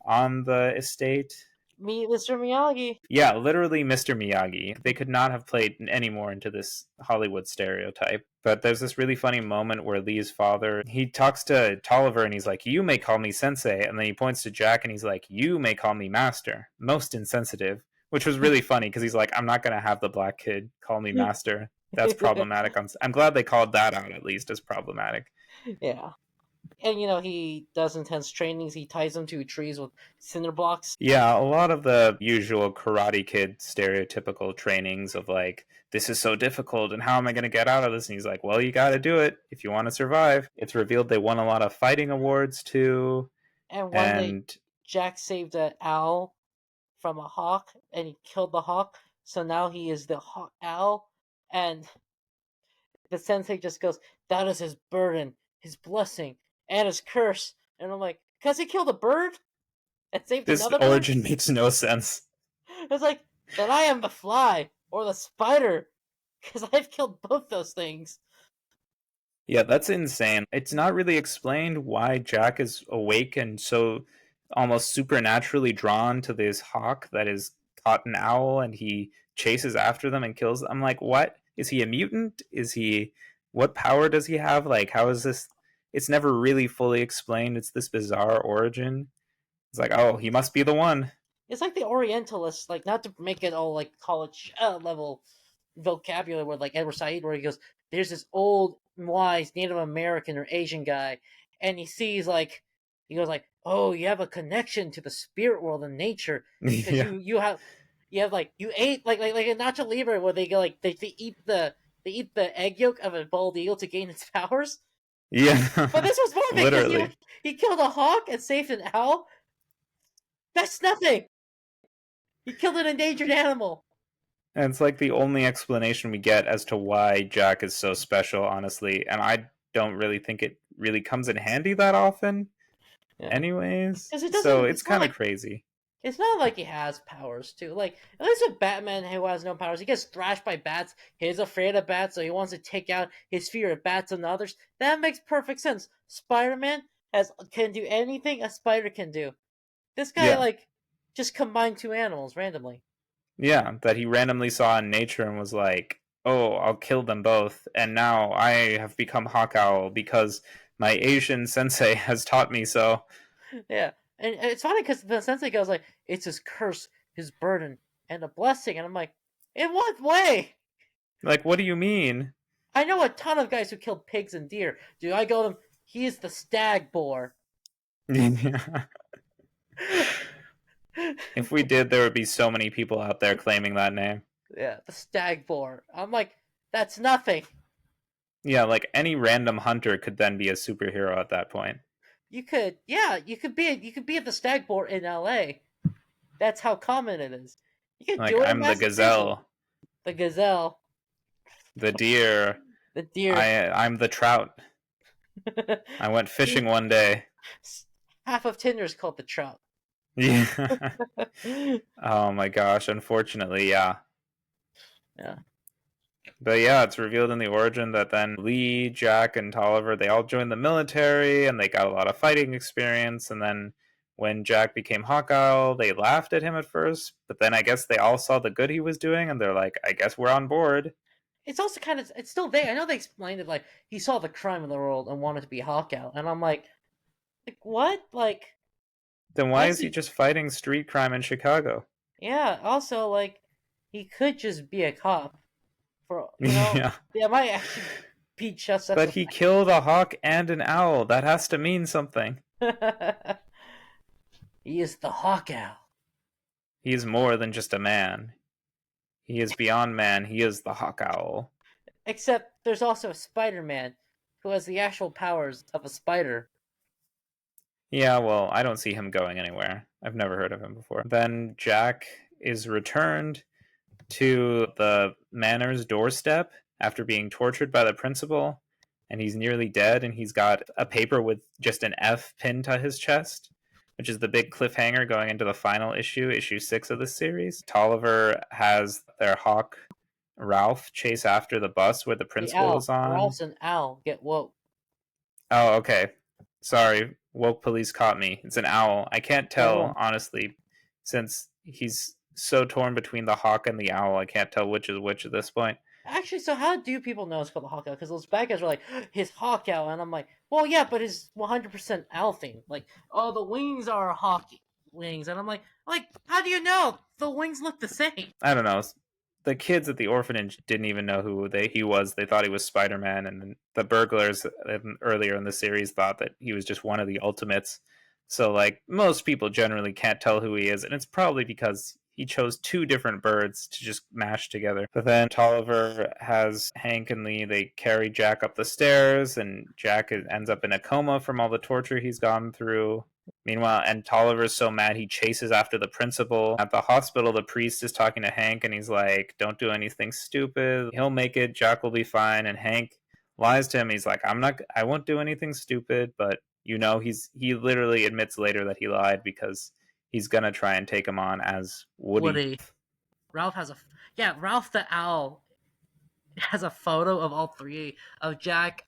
on the estate. Meet Mr. Miyagi. Yeah, literally Mr. Miyagi. They could not have played any more into this Hollywood stereotype. But there's this really funny moment where Lee's father, he talks to Tolliver and he's like, "You may call me sensei." And then he points to Jack and he's like, "You may call me master." Most insensitive, which was really funny because he's like, "I'm not going to have the black kid call me master." That's problematic. I'm glad they called that out at least as problematic. Yeah. And he does intense trainings. He ties them to trees with cinder blocks. Yeah, a lot of the usual Karate Kid stereotypical trainings of like, this is so difficult and how am I going to get out of this? And he's like, well, you got to do it if you want to survive. It's revealed they won a lot of fighting awards too. And one day, And Jack saved an owl from a hawk, and he killed the hawk. So now he is the hawk owl, and the sensei just goes, "That is his burden, his blessing, and his curse." And I'm like, "Cause he killed a bird and saved this another bird." origin makes no sense. It's like, then I am the fly or the spider, because I've killed both those things. Yeah, that's insane. It's not really explained why Jack is awake and so almost supernaturally drawn to this hawk that is caught an owl and he chases after them and kills them. I'm like, what? Is he a mutant? Is he what power does he have? Like how is this it's never really fully explained. It's this bizarre origin. It's like, oh, he must be the one. It's like the Orientalists, like not to make it all like college level vocabulary, where like Edward Said, where he goes, "There's this old wise Native American or Asian guy, and he sees like he goes like, oh, you have a connection to the spirit world and nature because Yeah. you have like you ate like a Nacho Libre where they go like they eat the egg yolk of a bald eagle to gain its powers." But Yeah. this was more because he Literally. he killed a hawk and saved an owl. That's nothing. He killed an endangered animal. And it's like the only explanation we get as to why Jack is so special, honestly. And I don't really think it really comes in handy that often, Yeah, anyways. because it So doesn't. it's kind of crazy. It's not like he has powers too. Like at least with Batman, who has no powers, he gets thrashed by bats. He's afraid of bats, so he wants to take out his fear of bats and others. That makes perfect sense. Spider-Man can do anything a spider can do. This guy Yeah. like just combined two animals randomly. Yeah. That he randomly saw in nature and was like, oh, I'll kill them both. And now I have become Hawk Owl because my Asian sensei has taught me so. Yeah, and it's funny because the sensei goes like, "It's his curse, his burden, and a blessing," and I'm like, "In what way?" Like, what do you mean? I know a ton of guys who killed pigs and deer. Do I go to them? He's the stag boar. If we did, there would be so many people out there claiming that name. Yeah, the stag boar. I'm like, that's nothing. Yeah, like any random hunter could then be a superhero at that point. Yeah, you could be at the stag boar in L.A. That's how common it is. You could Like do it in I'm the Massachusetts. gazelle. the gazelle, The deer. the deer. I'm the trout. I went fishing one day. Half of Tinder is called the trout. Yeah. Oh my gosh. Unfortunately, yeah. Yeah. But yeah, it's revealed in the origin that then Lee, Jack, and Tolliver, they all joined the military and they got a lot of fighting experience. And then when Jack became Hawkeye, they laughed at him at first, but then I guess they all saw the good he was doing and they're like, I guess we're on board. It's also kind of it's still vague. I know they explained it like he saw the crime in the world and wanted to be Hawkeye, and I'm like what? Like Then why unless is he he, just fighting street crime in Chicago? yeah. Also, like he could just be a cop for Yeah. They might actually be just as But he killed a hawk and an owl. That has to mean something. effective. He is the Hawkeye. He is more than just a man. He is beyond man. He is the hawk owl. Except there's also Spider-Man, who has the actual powers of a spider. Yeah, well, I don't see him going anywhere. I've never heard of him before. Then Jack is returned to the manor's doorstep after being tortured by the principal, and he's nearly dead, and he's got a paper with just an F pinned to his chest, which is the big cliffhanger going into the final issue, issue 6 of this series. Tolliver has their hawk Ralph chase after the bus where the The principal owl. is on. Ralph's an owl. Get woke. Oh, okay. Sorry, woke police caught me. It's an owl. I can't Get tell, woke. honestly, since he's so torn between the hawk and the owl. I can't tell which is which at this point. Actually, so how do people know it's called the Hawkeye? Because those bad guys are like, his Hawk Owl, and I'm like, well, yeah, but his 100% owl thing. Like, oh, the wings are hawk wings, and I'm like, how do you know? The wings look the same. I don't know. The kids at the orphanage didn't even know who he was. They thought he was Spider-Man, and the burglars earlier in the series thought that he was just one of the Ultimates. So, like, most people generally can't tell who he is, and it's probably because he chose two different birds to just mash together. But then Tolliver has Hank and Lee. They carry Jack up the stairs, and Jack ends up in a coma from all the torture he's gone through. Meanwhile, and Tolliver's so mad he chases after the principal. At the hospital, the priest is talking to Hank and he's like, don't do anything stupid. He'll make it. Jack will be fine. And Hank lies to him. He's like, I won't do anything stupid. But, he literally admits later that he lied because he's going to try and take him on as Woody. Woody. Ralph has Ralph the owl has a photo of all three of Jack,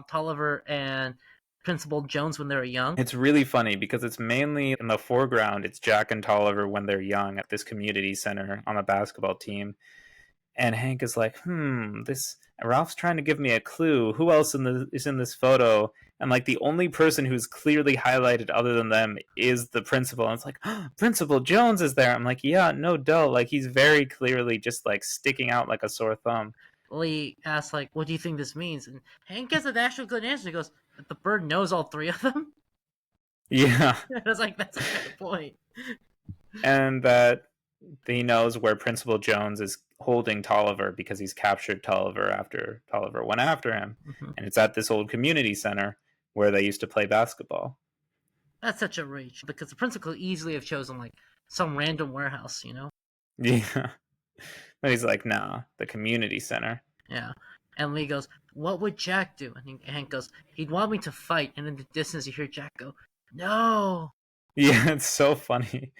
Tolliver, and Principal Jones when they were young. It's really funny because it's mainly in the foreground. It's Jack and Tolliver when they're young at this community center on a basketball team. And Hank is like, this Ralph's trying to give me a clue. Who else is in this photo? And like the only person who's clearly highlighted other than them is the principal. And it's like, Principal Jones is there. I'm like, yeah, no duh. Like he's very clearly just like sticking out like a sore thumb. Lee asks, like, what do you think this means? And Hank gets an actual good answer. He goes, the bird knows all three of them. Yeah. I was like, that's a good point. And that he knows where Principal Jones is holding Tolliver because he's captured Tolliver after Tolliver went after him. Mm-hmm. And it's at this old community center where they used to play basketball. That's such a reach because the principal could easily have chosen like some random warehouse, Yeah. But he's like, nah, the community center. Yeah. And Lee goes, what would Jack do? And Hank goes, he'd want me to fight. And in the distance, you hear Jack go, no. Yeah, it's so funny.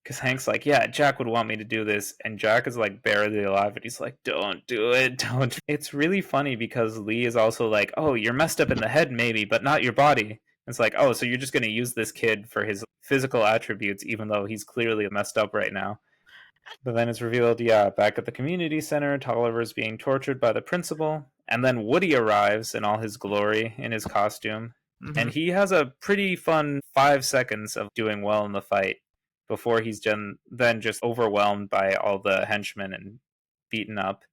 Because Hank's like, yeah, Jack would want me to do this. And Jack is like barely alive. And he's like, don't do it. Don't. It's really funny because Lee is also like, oh, you're messed up in the head, maybe, but not your body. It's like, oh, so you're just going to use this kid for his physical attributes, even though he's clearly messed up right now. But then it's revealed, yeah, back at the community center, Tolliver's being tortured by the principal. And then Woody arrives in all his glory in his costume. Mm-hmm. And he has a pretty fun 5 seconds of doing well in the fight before he's then just overwhelmed by all the henchmen and beaten up.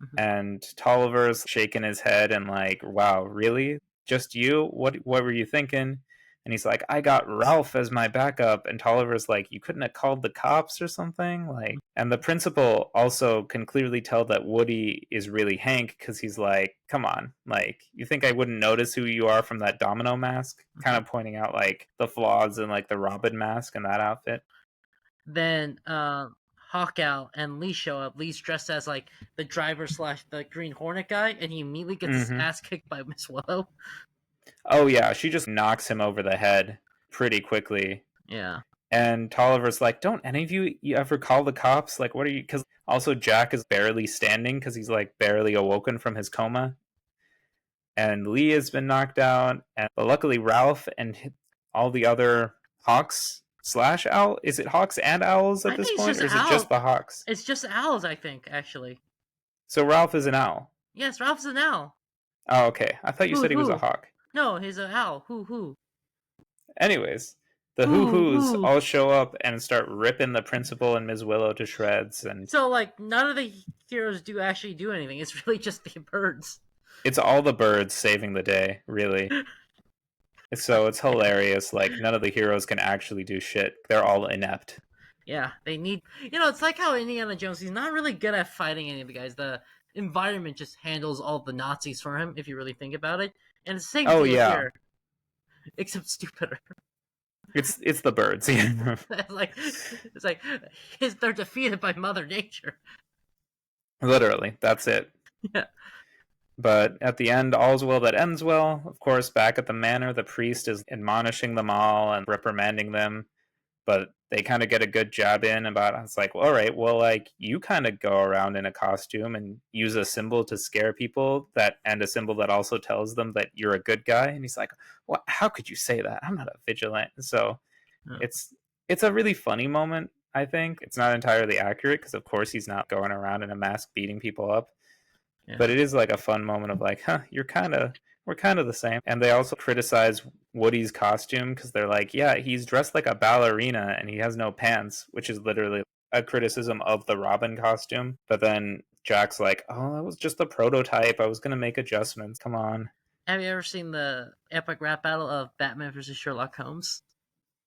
Mm-hmm. And Tolliver's shaking his head and like, wow, really? Just you? What were you thinking? And he's like, I got Ralph as my backup. And Tolliver's like, you couldn't have called the cops or something? Like, and the principal also can clearly tell that Woody is really Hank because he's like, come on, like, you think I wouldn't notice who you are from that domino mask? Kind of pointing out like the flaws in like the Robin mask and that outfit. Then Hawkout and Lee show up. Lee's dressed as like the driver slash the Green Hornet guy, and he immediately gets his Mm-hmm. ass kicked by Miss Willow. Oh yeah, she just knocks him over the head pretty quickly. Yeah. And Tolliver's like, "Don't any of you ever call the cops? Like, what are you?" Because also Jack is barely standing because he's like barely awoken from his coma, and Lee has been knocked out. And but luckily, Ralph and all the other Hawks slash owl. Is it Hawks and owls at I this think it's point, just or is it just Owl. the Hawks? It's just owls, I think, actually. So Ralph is an owl. Yes, Ralph's an owl. Oh, okay. I thought you Hoo said he was a hoo. hawk. No, he's an owl. Hoo hoo. Anyways, the Hoo Hoo Hoos hoo. all show up and start ripping the principal and Ms. Willow to shreds, and So like none of the heroes do actually do anything. It's really just the birds. it's all the birds saving the day, really. So it's hilarious. Like, none of the heroes can actually do shit. They're all inept. Yeah, they need. It's like how Indiana Jones. He's not really good at fighting any of the guys. The environment just handles all the Nazis for him, if you really think about it. And it's the same Oh deal yeah, here, except stupider. it's the birds. They're defeated by Mother Nature. Literally, that's it. Yeah, But at the end, all's well that ends well. Of course, back at the manor, the priest is admonishing them all and reprimanding them. But they kind of get a good jab in about it's like, well, all right, well, like you kind of go around in a costume and use a symbol to scare people and a symbol that also tells them that you're a good guy. And he's like, well, how could you say that? I'm not a vigilant. So yeah, it's a really funny moment. I think it's not entirely accurate because of course he's not going around in a mask beating people up, but yeah. it is like a fun moment of like, huh, we're kind of the same. And they also criticize Woody's costume because they're like, yeah, he's dressed like a ballerina and he has no pants, which is literally a criticism of the Robin costume. But then Jack's like, oh, that was just a prototype. I was gonna make adjustments. Come on. Have you ever seen the epic rap battle of Batman versus Sherlock Holmes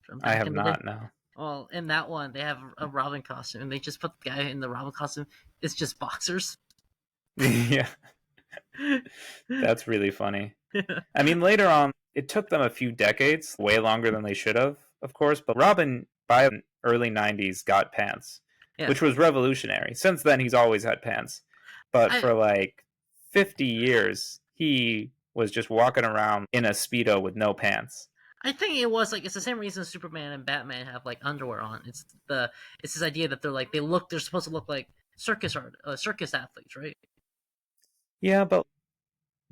from I back have in the day? not now. Well, in that one, they have a Robin costume, and they just put the guy in the Robin costume. It's just boxers. Yeah, that's really funny. I mean, later on, it took them a few decades, way longer than they should have, of course. But Robin, by the early 90s, got pants, Yeah, which was revolutionary. Since then, he's always had pants. But I for like 50 years, he was just walking around in a Speedo with no pants. I think it's the same reason Superman and Batman have like underwear on. It's this idea that they're supposed to look like circus athletes, right? Yeah, but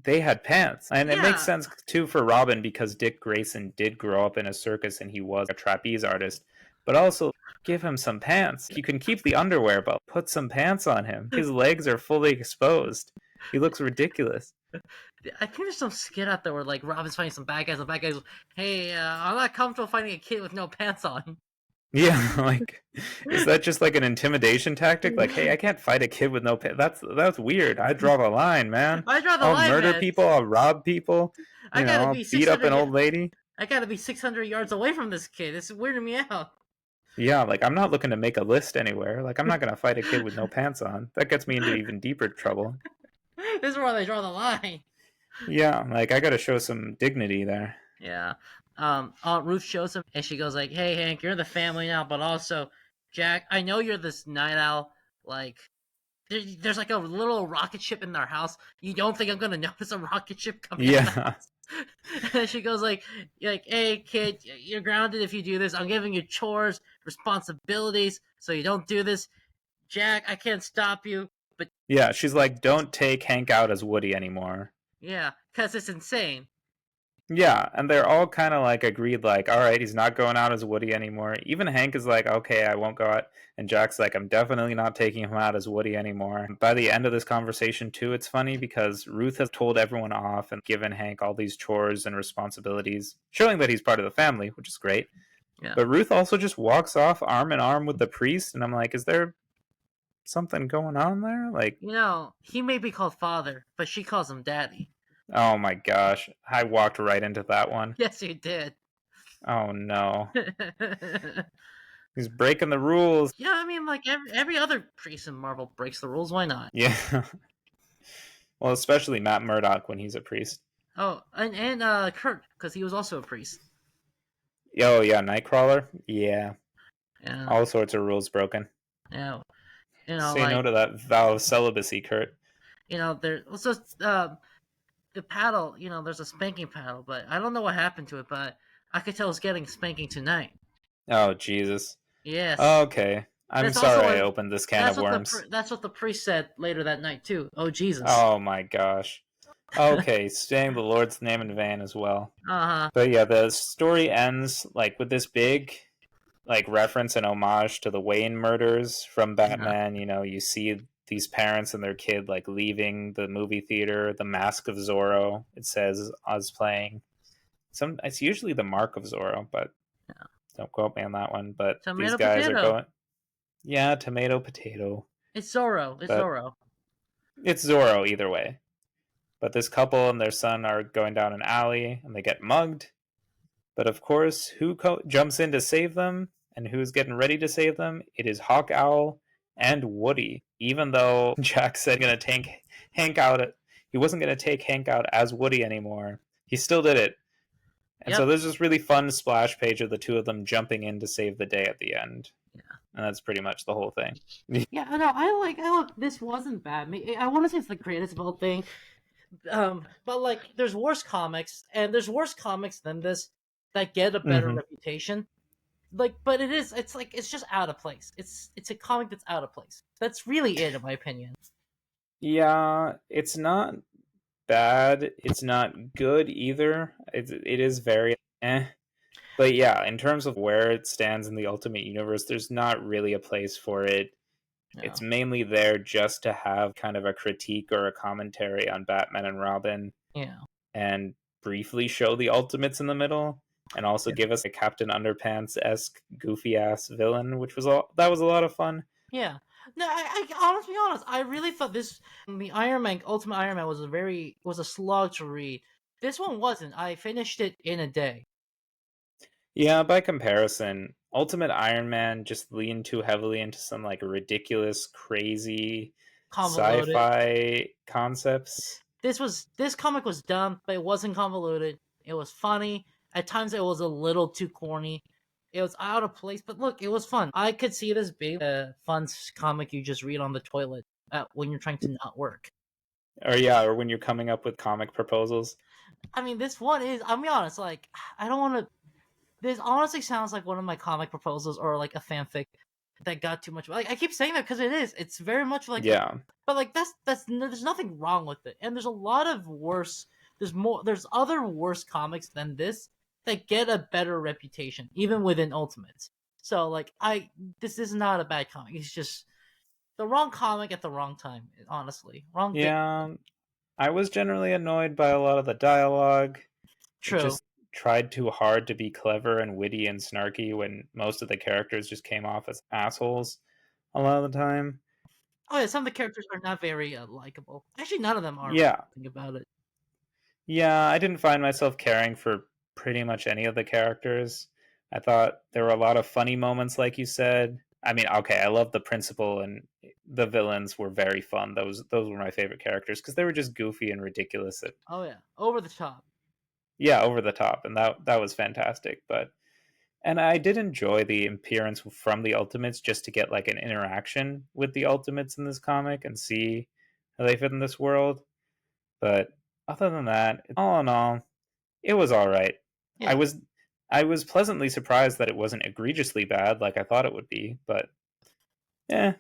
they had pants. And it makes Yeah, sense, too, for Robin because Dick Grayson did grow up in a circus and he was a trapeze artist. But also, give him some pants. You can keep the underwear, but put some pants on him. His legs are fully exposed. He looks ridiculous. I think there's some skit out there where like Robin's fighting some bad guys, and the bad guys, hey, I'm not comfortable fighting a kid with no pants on. Yeah, like, is that just like an intimidation tactic? Like, hey, I can't fight a kid with no pants. That's weird. I draw the line, man. I draw the I'll line, murder man. people. I'll rob people. I gotta I'll be beat up an 600. old lady. I gotta be 600 yards away from this kid. It's weirding me out. Yeah, like I'm not looking to make a list anywhere. Like I'm not gonna fight a kid with no pants on. That gets me into even deeper trouble. This is where they draw the line. Yeah, like I gotta show some dignity there. Yeah. Aunt Ruth shows him, and she goes like, "Hey, Hank, you're in the family now, but also, Jack, I know you're this night owl. Like, there's like a little rocket ship in our house. You don't think I'm gonna notice a rocket ship coming out of the Yeah. house?" And she goes like, "Hey, kid, you're grounded if you do this. I'm giving you chores, responsibilities, so you don't do this. Jack, I can't stop you, but Yeah, she's like, don't take Hank out as Woody anymore. yeah, cause it's insane." Yeah, and they're all kind of like agreed, like, all right, he's not going out as Woody anymore. Even Hank is like, okay, I won't go out. And Jack's like, I'm definitely not taking him out as Woody anymore. By the end of this conversation, too, it's funny because Ruth has told everyone off and given Hank all these chores and responsibilities, showing that he's part of the family, which is great. Yeah. But Ruth also just walks off arm in arm with the priest, and I'm like, is there something going on there? Like, He may be called father, but she calls him daddy. oh my gosh, I walked right into that one. Yes, you did. Oh no. Yeah, He's breaking the rules. I mean, like every other priest in Marvel breaks the rules. Why not? Yeah. Well, especially Matt Murdock when he's a priest. Oh, and Kurt, because he was also a priest. Oh, yeah, Nightcrawler? Yeah. Yeah. All sorts of rules broken. You know, Say no like to that vow of celibacy, Kurt. there. Let's just the paddle. There's a spanking paddle, but I don't know what happened to it. But I could tell it's getting spanking tonight. Oh, Jesus. Yes, Okay. I'm that's also sorry I what opened this can of worms. that's what the priest said later that night too. Oh Jesus. Oh my gosh. Okay, saying the Lord's name in vain as well. Uh huh. But yeah, the story ends like with this big like reference and homage to the Wayne murders from Yeah. Batman. You know, you see these parents and their kid like leaving the movie theater. The Mask of Zorro. It says Oz playing. It's usually the Mark of Zorro, but Yeah. don't quote me on that one. But these Tomato guys are potato. going. Yeah, tomato potato. It's Zorro. It's But Zorro. it's Zorro either way. But this couple and their son are going down an alley and they get mugged. But of course, jumps in to save them and who's getting ready to save them? It is Hawk Owl and Woody. Even though Jack said gonna take Hank out, he wasn't gonna take Hank out as Woody anymore. He still did it. And so Yep. there's this really fun splash page of the two of them jumping in to save the day at the end. Yeah. And that's pretty much the whole thing. Yeah. No, I look. This wasn't bad. I want to say it's the greatest of all thing. But like, there's worse comics, and there's worse comics than this that get a better Mm-hmm. reputation. Like, but it's like it's just out of place. It's a comic that's out of place. That's really it, in my opinion. Yeah, it's not bad. It's not good either. It is very eh. But yeah, in terms of where it stands in the Ultimate Universe, there's not really a place for it. Yeah. It's mainly there just to have kind of a critique or a commentary on Batman and Robin Yeah. and briefly show the Ultimates in the middle and also Yeah. give us a Captain Underpants esque goofy ass villain, which was that was a lot of fun. Yeah. No, I honestly, be honest, I really thought the Iron Man Ultimate Iron Man was a slog to read. This one wasn't. I finished it in a day. Yeah, by comparison, Ultimate Iron Man just leaned too heavily into some like ridiculous, crazy Convoluted. sci-fi concepts. This comic was dumb, but it wasn't convoluted. It was funny. At times, it was a little too corny. It was out of place, but look, it was fun. I could see this being a fun comic you just read on the toilet when you're trying to not work. Or yeah, or when you're coming up with comic proposals. I mean, this one is. I'll be honest. Like, I don't want to. This honestly sounds like one of my comic proposals or like a fanfic that got too much. Like, I keep saying that because it is. It's very much like a. Yeah. But like that's there's nothing wrong with it, and there's a lot of worse. There's more. There's other worse comics than this that get a better reputation, even within Ultimates. So like this is not a bad comic. It's just the wrong comic at the wrong time. Honestly, wrong thing. Yeah. I was generally annoyed by a lot of the dialogue. It True. just tried too hard to be clever and witty and snarky when most of the characters just came off as assholes a lot of the time. Oh yeah, some of the characters are not very likable. Actually, none of them are. When Yeah. you think about it. Yeah, I didn't find myself caring for pretty much any of the characters. I thought there were a lot of funny moments, like you said. I mean, okay, I love the principal and the villains were very fun. Those were my favorite characters because they were just goofy and ridiculous. Oh yeah, over the top. Yeah, over the top, and that was fantastic. And I did enjoy the appearance from the Ultimates just to get like an interaction with the Ultimates in this comic and see how they fit in this world. But other than that, all in all, it was all right. I Yeah. was I was pleasantly surprised that it wasn't egregiously bad like I thought it would be, but yeah,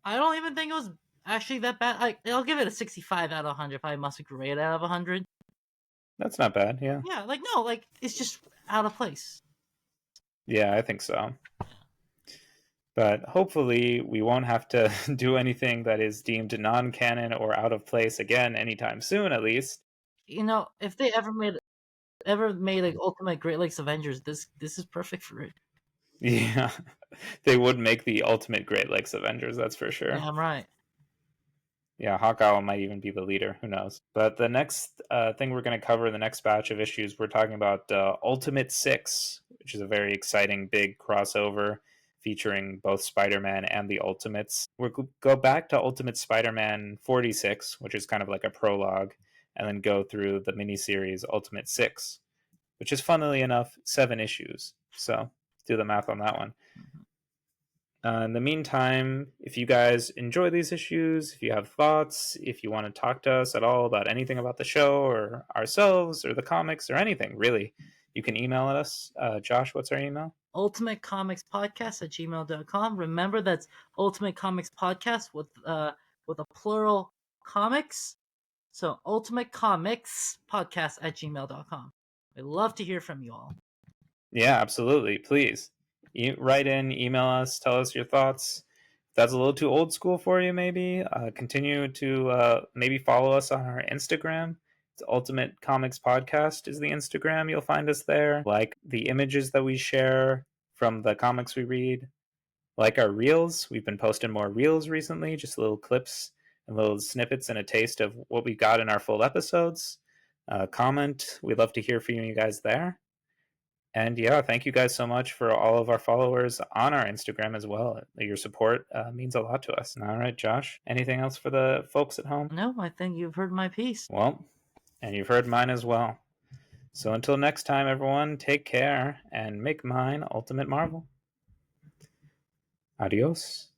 I don't even think it was actually that bad. I'll give it a 65 out of 100. Probably must grade out of 100. that's not bad. Yeah, Yeah, like no, like it's just out of place. yeah, I think so. But hopefully, we won't have to do anything that is deemed non-canon or out of place again anytime soon, at least. If they ever made like Ultimate Great Lakes Avengers, this is perfect for it. Yeah, they would make the ultimate Great Lakes Avengers, that's for sure. Yeah, I'm right. Yeah, Hawkeye might even be the leader. Who knows? But the next thing we're going to cover in the next batch of issues, we're talking about Ultimate 6, which is a very exciting big crossover featuring both Spider Man and the Ultimates. We'll go back to Ultimate Spider Man 46, which is kind of like a prologue, and then go through the miniseries Ultimate 6, which is funnily enough 7 issues. So do the math on that one. In the meantime, if you guys enjoy these issues, if you have thoughts, if you want to talk to us at all about anything about the show or ourselves or the comics or anything, really, you can email us. Josh, what's our email? ultimatecomicspodcast@gmail.com. Remember, that's Ultimate Comics Podcast with a plural comics. So Ultimate Comics Podcast@gmail.com. We'd love to hear from you all. Yeah, absolutely. Please write in, email us, tell us your thoughts. If that's a little too old school for you, maybe continue to maybe follow us on our Instagram. It's Ultimate Comics Podcast is the Instagram. You'll find us there. Like the images that we share from the comics we read. Like our reels. We've been posting more reels recently, just little clips and little snippets and a taste of what we got in our full episodes. Comment. We'd love to hear from you guys there. And yeah, thank you guys so much for all of our followers on our Instagram as well. Your support means a lot to us. All right, Josh, anything else for the folks at home? No, I think you've heard my piece. Well, and you've heard mine as well. So until next time, everyone, take care and make mine Ultimate Marvel. Adios.